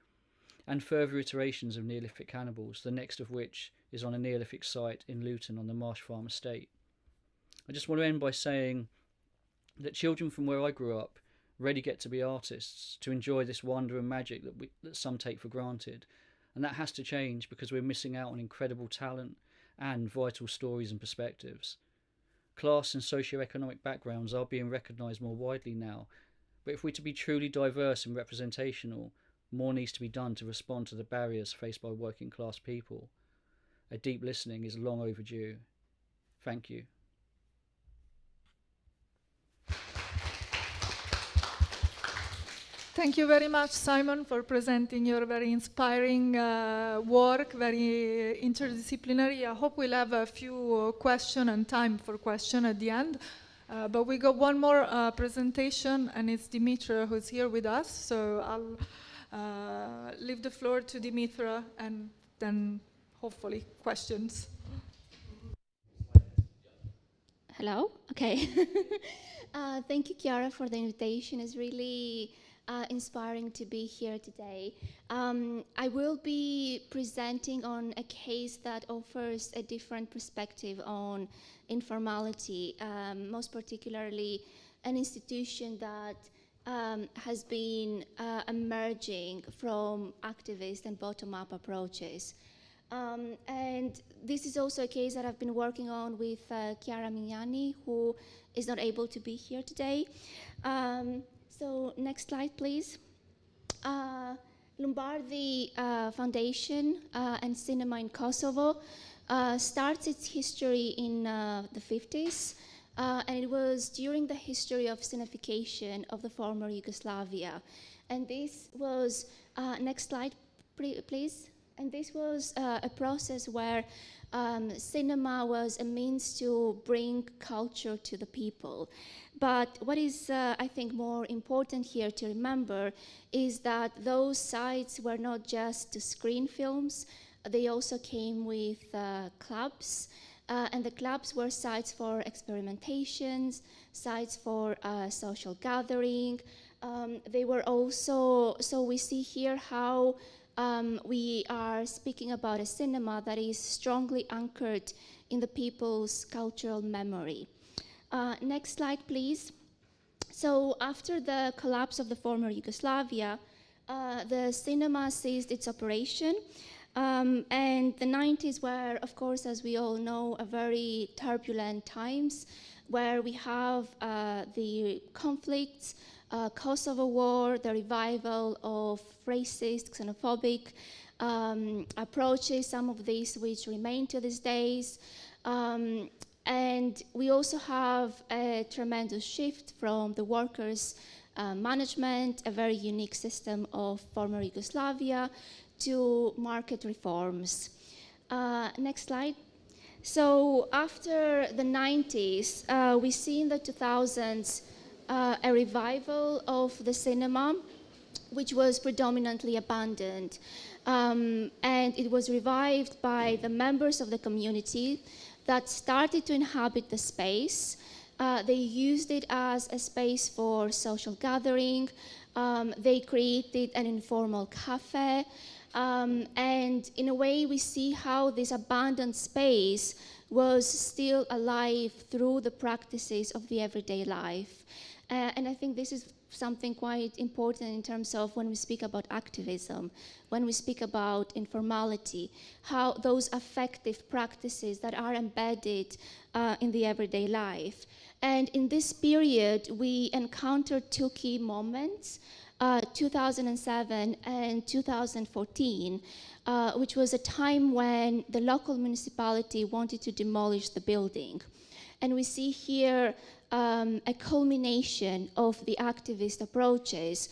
and further iterations of Neolithic cannibals, the next of which is on a Neolithic site in Luton on the Marsh Farm estate. I just want to end by saying that children from where I grew up really get to be artists, to enjoy this wonder and magic that some take for granted, and that has to change because we're missing out on incredible talent and vital stories and perspectives. Class and socio-economic backgrounds are being recognised more widely now, but if we're to be truly diverse and representational, more needs to be done to respond to the barriers faced by working class people. A deep listening is long overdue. Thank you. Thank you very much, Simon, for presenting your very inspiring work, very interdisciplinary. I hope we'll have a few questions and time for questions at the end. But we got one more presentation, and it's Dimitra who's here with us. So I'll leave the floor to Dimitra, and then hopefully questions. Hello? Okay. Thank you, Chiara, for the invitation. It's really inspiring to be here today. I will be presenting on a case that offers a different perspective on informality, most particularly an institution that has been emerging from activist and bottom-up approaches. And this is also a case that I've been working on with Chiara Mignani, who is not able to be here today. So next slide, please. Lumbardhi Foundation and Cinema in Kosovo starts its history in the 50s, and it was during the history of Sinification of the former Yugoslavia. And this was, next slide, please. And this was a process where cinema was a means to bring culture to the people. But what is, I think, more important here to remember is that those sites were not just to screen films, they also came with clubs, and the clubs were sites for experimentations, sites for social gathering. They were also, so we see here how we are speaking about a cinema that is strongly anchored in the people's cultural memory. Next slide, please. So after the collapse of the former Yugoslavia, the cinema ceased its operation. And the 90s were, of course, as we all know, a very turbulent times where we have the conflicts, Kosovo War, the revival of racist, xenophobic approaches, some of these which remain to these days. And we also have a tremendous shift from the workers' management, a very unique system of former Yugoslavia, to market reforms. Next slide. So after the 90s, we see in the 2000s a revival of the cinema, which was predominantly abandoned. And it was revived by the members of the community that started to inhabit the space. They used it as a space for social gathering. They created an informal cafe. And in a way, we see how this abandoned space was still alive through the practices of the everyday life. And I think this is something quite important in terms of when we speak about activism, when we speak about informality, how those affective practices that are embedded in the everyday life. And in this period, we encountered two key moments, 2007 and 2014, which was a time when the local municipality wanted to demolish the building. And we see here a culmination of the activist approaches,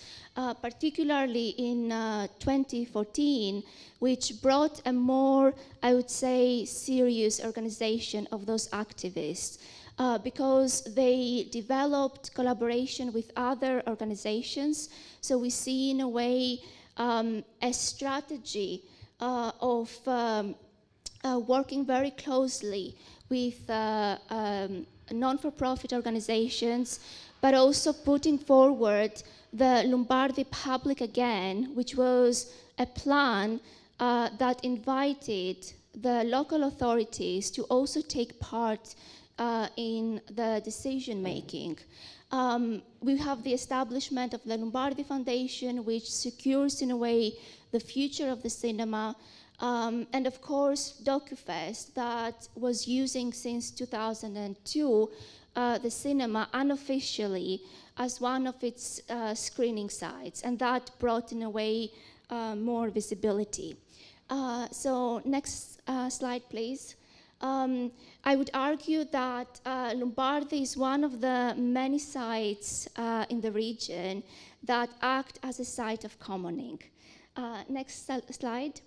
particularly in 2014, which brought a more, I would say, serious organization of those activists. Because they developed collaboration with other organizations. So we see in a way a strategy of working very closely with non-for-profit organizations, but also putting forward the Lumbardhi Public Again, which was a plan that invited the local authorities to also take part in the decision-making. We have the establishment of the Lumbardhi Foundation, which secures, in a way, the future of the cinema. And of course, DocuFest, that was using since 2002 the cinema unofficially as one of its screening sites. And that brought, in a way, more visibility. So next slide, please. I would argue that Lumbardhi is one of the many sites in the region that act as a site of commoning. Next slide.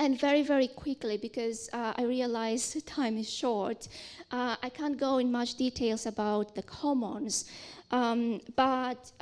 And very, very quickly, because I realize time is short, I can't go in much details about the commons, but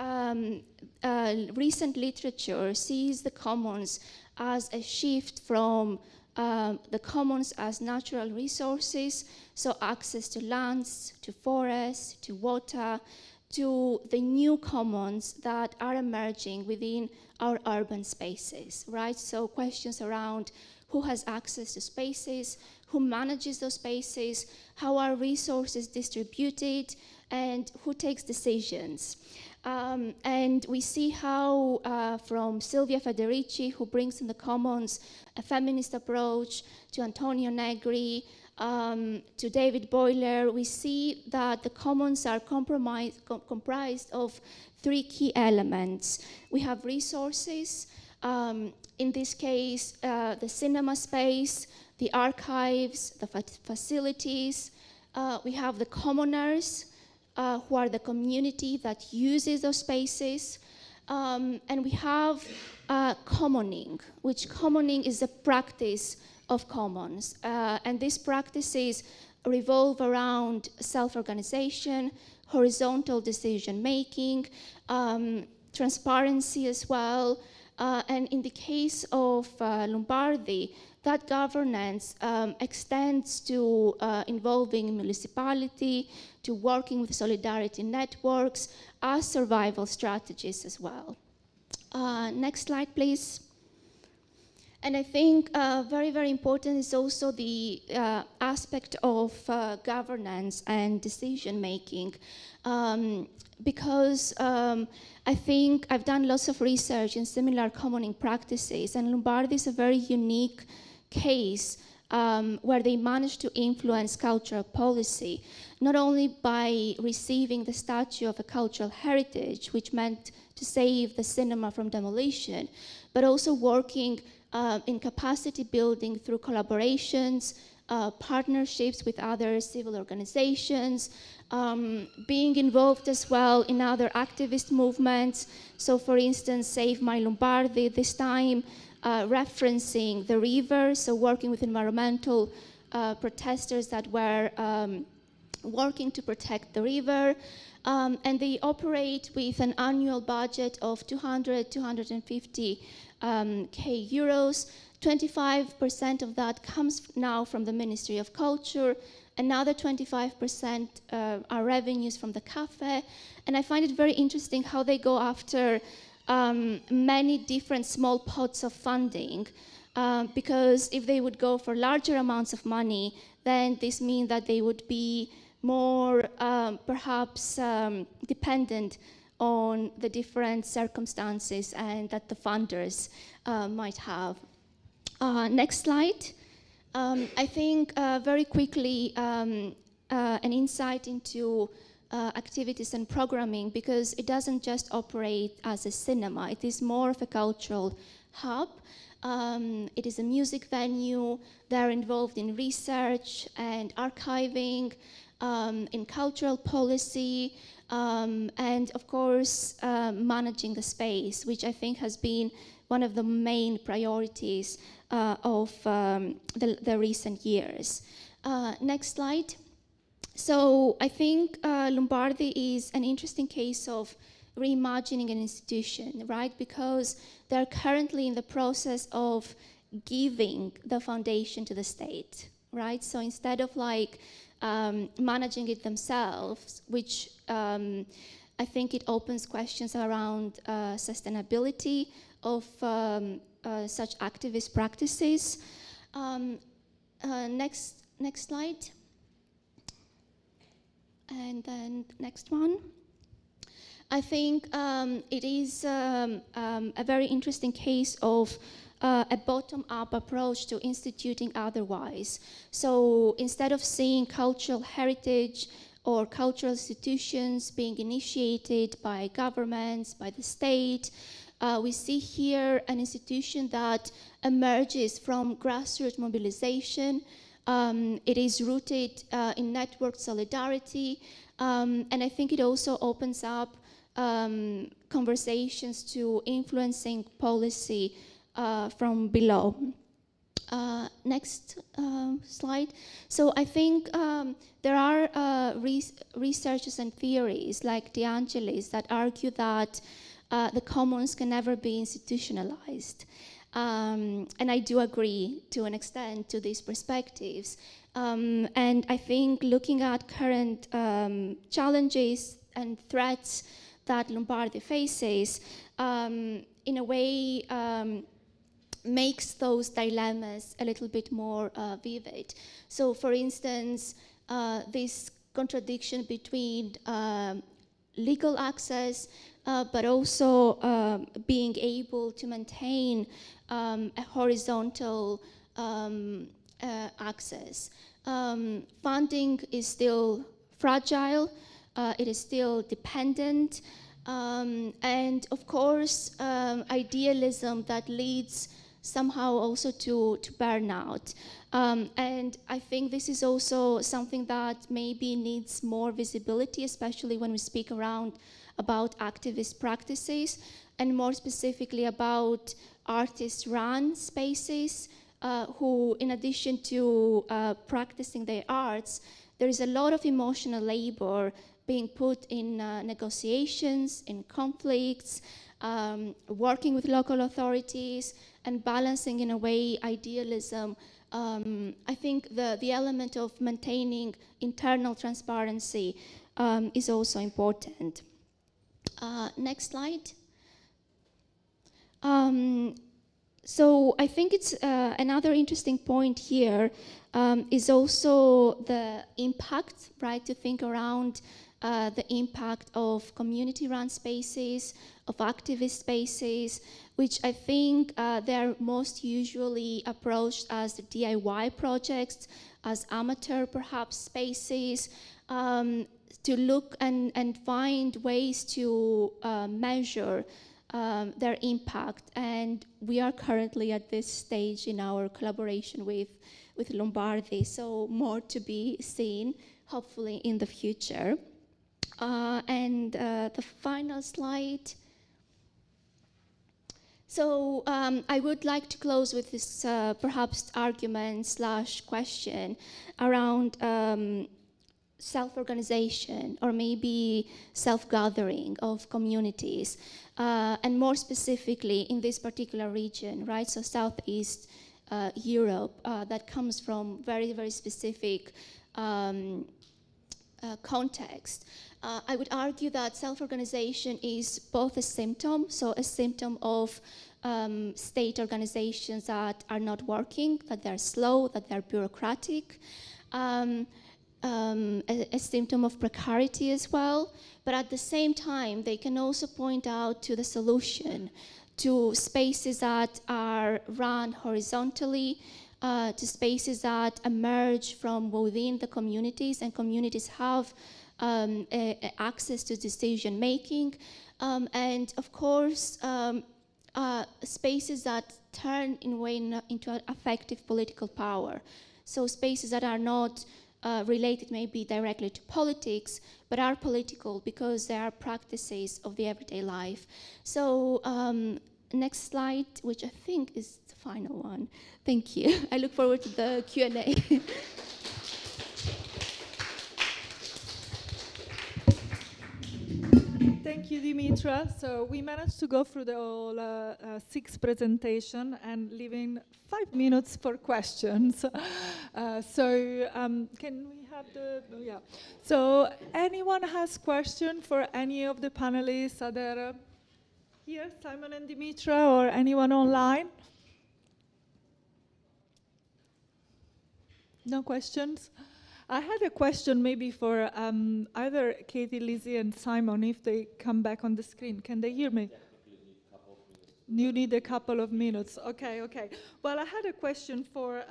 recent literature sees the commons as a shift from the commons as natural resources, so access to lands, to forests, to water, to the new commons that are emerging within our urban spaces, right? So questions around who has access to spaces, who manages those spaces, how are resources distributed, and who takes decisions. And we see how from Silvia Federici, who brings in the commons a feminist approach, to Antonio Negri, to David Boiler, we see that the commons are comprised of three key elements. We have resources, in this case, the cinema space, the archives, the facilities. We have the commoners, who are the community that uses those spaces. And we have commoning, which commoning is a practice of commons. And these practices revolve around self-organization, horizontal decision-making, transparency as well. And in the case of Lumbardhi, that governance extends to involving municipality, to working with solidarity networks as survival strategies as well. Next slide, please. And I think very, very important is also the aspect of governance and decision-making, because I think I've done lots of research in similar commoning practices, and Lumbardhi is a very unique case where they managed to influence cultural policy, not only by receiving the statue of a cultural heritage, which meant to save the cinema from demolition, but also working in capacity building through collaborations, partnerships with other civil organizations, being involved as well in other activist movements. So for instance, Save My Lumbardhi, this time referencing the river, so working with environmental protesters that were working to protect the river. And they operate with an annual budget of 250 K euros. 25% of that comes now from the Ministry of Culture. Another 25% are revenues from the cafe. And I find it very interesting how they go after many different small pots of funding, because if they would go for larger amounts of money, then this means that they would be more perhaps dependent on the different circumstances and that the funders might have. Next slide. I think very quickly an insight into activities and programming, because it doesn't just operate as a cinema, it is more of a cultural hub. It is a music venue. They're involved in research and archiving, in cultural policy, and of course managing the space, which I think has been one of the main priorities of the recent years. Next slide. So I think Lumbardhi is an interesting case of reimagining an institution, right? Because they're currently in the process of giving the foundation to the state, right? So instead of like managing it themselves, which I think it opens questions around sustainability of such activist practices. Next slide. And then next one. I think it is a very interesting case of a bottom-up approach to instituting otherwise. So instead of seeing cultural heritage or cultural institutions being initiated by governments, by the state, we see here an institution that emerges from grassroots mobilization. It is rooted in network solidarity, and I think it also opens up conversations to influencing policy from below. Next slide. So I think there are researchers and theories like De Angelis that argue that the commons can never be institutionalized. And I do agree to an extent to these perspectives. And I think looking at current challenges and threats that Lumbardhi faces, in a way makes those dilemmas a little bit more vivid. So for instance, this contradiction between legal access, but also being able to maintain a horizontal access. Funding is still fragile, it is still dependent, and of course, idealism that leads somehow also to burnout. And I think this is also something that maybe needs more visibility, especially when we speak about activist practices, and more specifically about artist-run spaces who, in addition to practicing their arts, there is a lot of emotional labor being put in negotiations, in conflicts, working with local authorities, and balancing in a way idealism. I think the element of maintaining internal transparency is also important. Next slide. So I think it's another interesting point here is also the impact, right, to think around the impact of community-run spaces, of activist spaces, which I think they're most usually approached as the DIY projects, as amateur perhaps spaces, to look and find ways to measure their impact. And we are currently at this stage in our collaboration with Lumbardhi, so more to be seen, hopefully in the future. And the final slide. So I would like to close with this perhaps argument / question around self-organization or maybe self-gathering of communities, and more specifically in this particular region, right? So Southeast Europe, that comes from very, very specific context. I would argue that self-organization is both a symptom, so a symptom of state organizations that are not working, that they're slow, that they're bureaucratic, a symptom of precarity as well, but at the same time, they can also point out to the solution, to spaces that are run horizontally, to spaces that emerge from within the communities, and communities have access to decision making, and of course spaces that turn in a way into effective political power. So spaces that are not related maybe directly to politics, but are political because they are practices of the everyday life. So next slide, which I think is the final one. Thank you. I look forward to the Q&A. Thank you, Dimitra. So we managed to go through the whole 6 presentation and leaving 5 minutes for questions. Can we have the, yeah. So anyone has question for any of the panelists? Are there here, Simon and Dimitra, or anyone online? No questions? I had a question maybe for either Katie, Lizzie, and Simon, if they come back on the screen. Can they hear me? You need a couple of minutes. Okay, okay. Well, I had a question for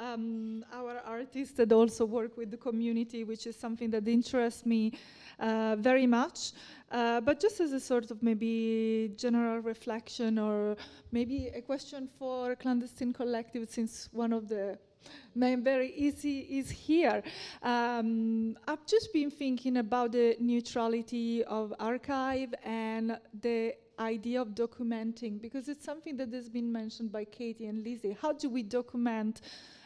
our artists that also work with the community, which is something that interests me very much. But just as a sort of maybe general reflection, or maybe a question for Clandestine Kollectiv, since one of the very easy is here. I've just been thinking about the neutrality of archive and the idea of documenting, because it's something that has been mentioned by Katie and Lizzie. How do we document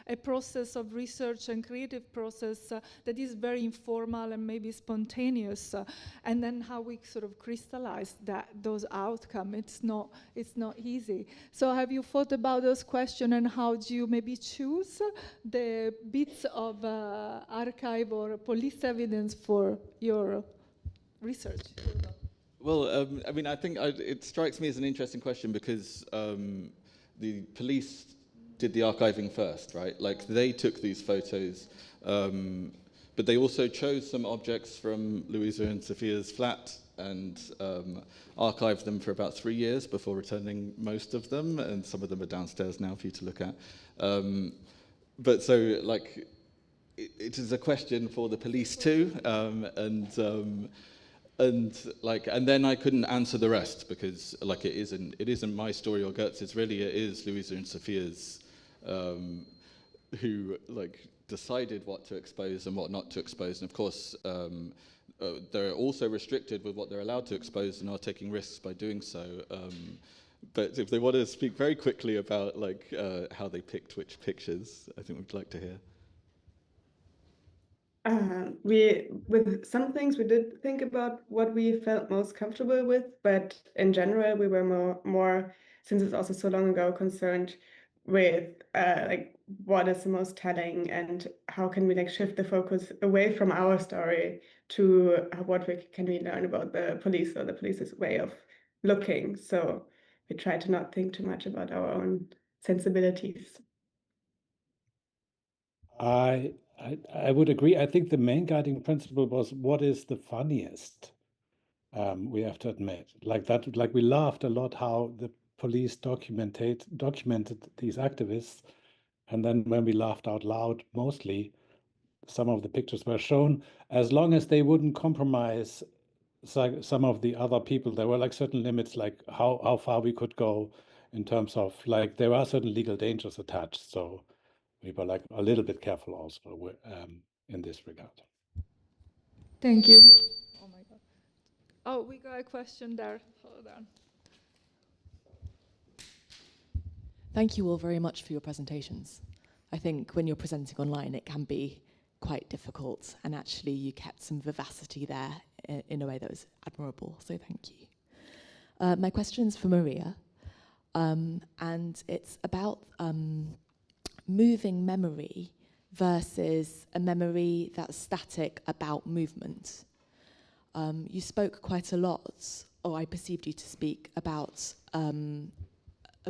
a process of research and creative process that is very informal and maybe spontaneous, and then how we sort of crystallize those outcomes? It's not easy. So have you thought about those questions, and how do you maybe choose the bits of archive or police evidence for your research? Well, I mean, I think it strikes me as an interesting question because the police did the archiving first, right? Like, they took these photos, but they also chose some objects from Louisa and Sophia's flat and archived them for about 3 years before returning most of them, and some of them are downstairs now for you to look at. But so, like, it is a question for the police too, and then I couldn't answer the rest because, like, it isn't my story or Gert's. It is Louisa and Sophia's, who like decided what to expose and what not to expose. And of course, they're also restricted with what they're allowed to expose and are taking risks by doing so. But if they want to speak very quickly about like how they picked which pictures, I think we'd like to hear. With some things we did think about what we felt most comfortable with, but in general we were more, since it's also so long ago, concerned with like what is the most telling and how can we like shift the focus away from our story to what can we learn about the police or the police's way of looking. So we try to not think too much about our own sensibilities. I I would agree. I think the main guiding principle was what is the funniest. We have to admit, like that, like we laughed a lot how the police documented these activists, and then when we laughed out loud, mostly some of the pictures were shown, as long as they wouldn't compromise some of the other people. There were like certain limits, like how far we could go in terms of like there are certain legal dangers attached. So we were like a little bit careful also in this regard. Thank you. Oh my God. Oh, we got a question there. Hold on. Thank you all very much for your presentations. I think when you're presenting online, it can be quite difficult, and actually you kept some vivacity there in a way that was admirable, so thank you. My question's for Maria, and it's about moving memory versus a memory that's static about movement. You spoke quite a lot, or I perceived you to speak about a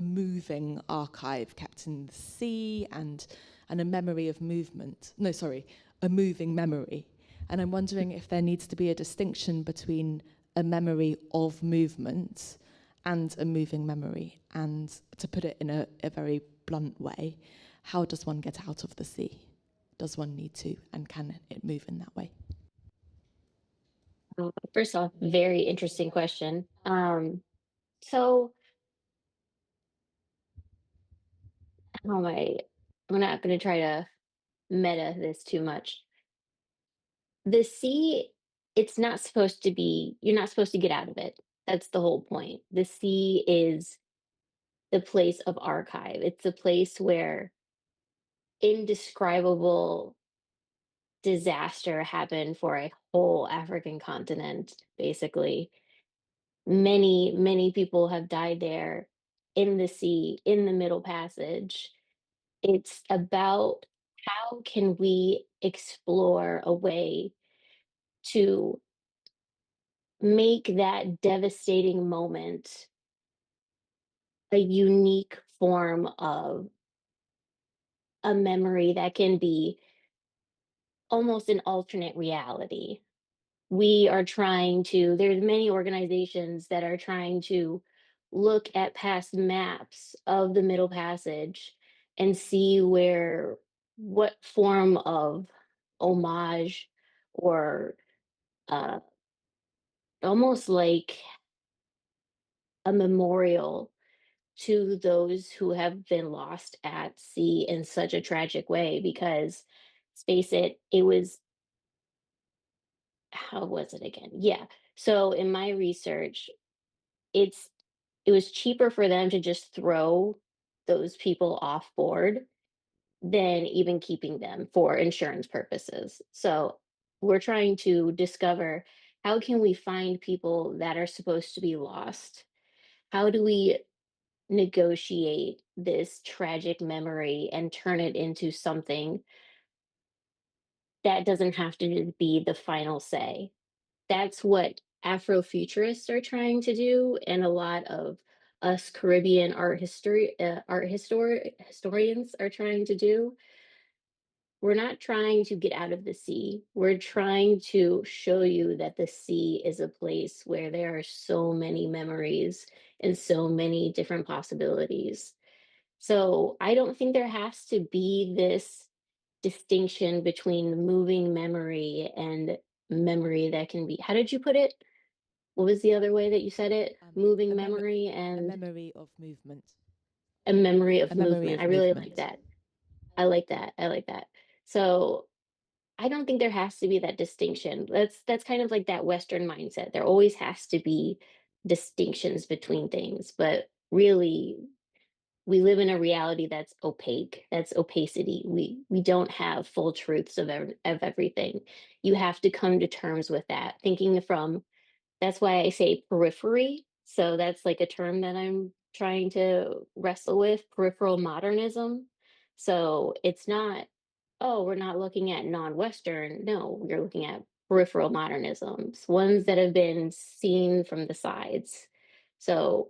moving archive kept in the sea and a memory of movement. No, sorry, a moving memory. And I'm wondering if there needs to be a distinction between a memory of movement and a moving memory. And to put it in a very blunt way, how does one get out of the sea? Does one need to, and can it move in that way? First off, very interesting question. So how am I'm not going to try to meta this too much. The sea, it's not supposed to be, you're not supposed to get out of it. That's the whole point. The sea is the place of archive. It's a place where indescribable disaster happened for a whole African continent, basically. Many, many people have died there in the sea, in the Middle Passage. It's about how can we explore a way to make that devastating moment a unique form of a memory that can be almost an alternate reality. We are trying to, there's many organizations that are trying to look at past maps of the Middle Passage and see what form of homage or almost like a memorial to those who have been lost at sea in such a tragic way. Because let's face it, it was, how was it again? Yeah. So in my research, it was cheaper for them to just throw those people off board than even keeping them for insurance purposes. So we're trying to discover, how can we find people that are supposed to be lost? How do we negotiate this tragic memory and turn it into something that doesn't have to be the final say? That's what Afrofuturists are trying to do, and a lot of us Caribbean historians are trying to do. We're not trying to get out of the sea. We're trying to show you that the sea is a place where there are so many memories and so many different possibilities. So I don't think there has to be this distinction between moving memory and memory that can be, how did you put it? What was the other way that you said it? Moving memory and a memory of movement. A memory of A memory movement. of I really movement. like that. I like that. I like that. So I don't think there has to be that distinction. That's kind of like that Western mindset. There always has to be distinctions between things, but really we live in a reality that's opaque. That's opacity. We don't have full truths of everything. You have to come to terms with that. Thinking from, that's why I say periphery. So that's like a term that I'm trying to wrestle with, peripheral modernism. So it's not, oh, we're not looking at non-Western. No, we're looking at peripheral modernisms, ones that have been seen from the sides. So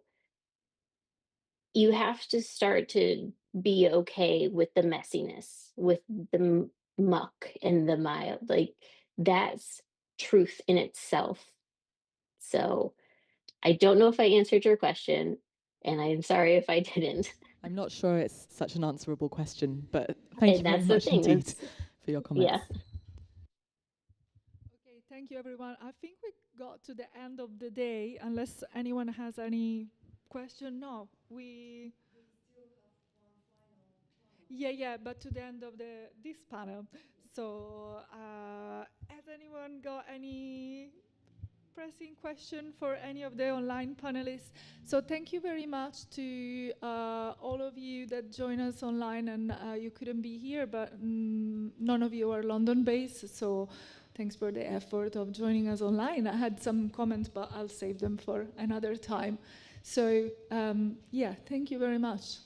you have to start to be okay with the messiness, with the muck and the mire. Like, that's truth in itself. So I don't know if I answered your question, and I'm sorry if I didn't. I'm not sure it's such an answerable question, but thank you very That's the much thing. indeed for your comments. Yeah. Okay, thank you, everyone. I think we got to the end of the day, unless anyone has any question. No, we still have one final. Yeah, but to the end of this panel. So, has anyone got any pressing question for any of the online panelists? So thank you very much to all of you that join us online, and you couldn't be here, but none of you are London-based, so thanks for the effort of joining us online. I had some comments, but I'll save them for another time. So yeah, thank you very much.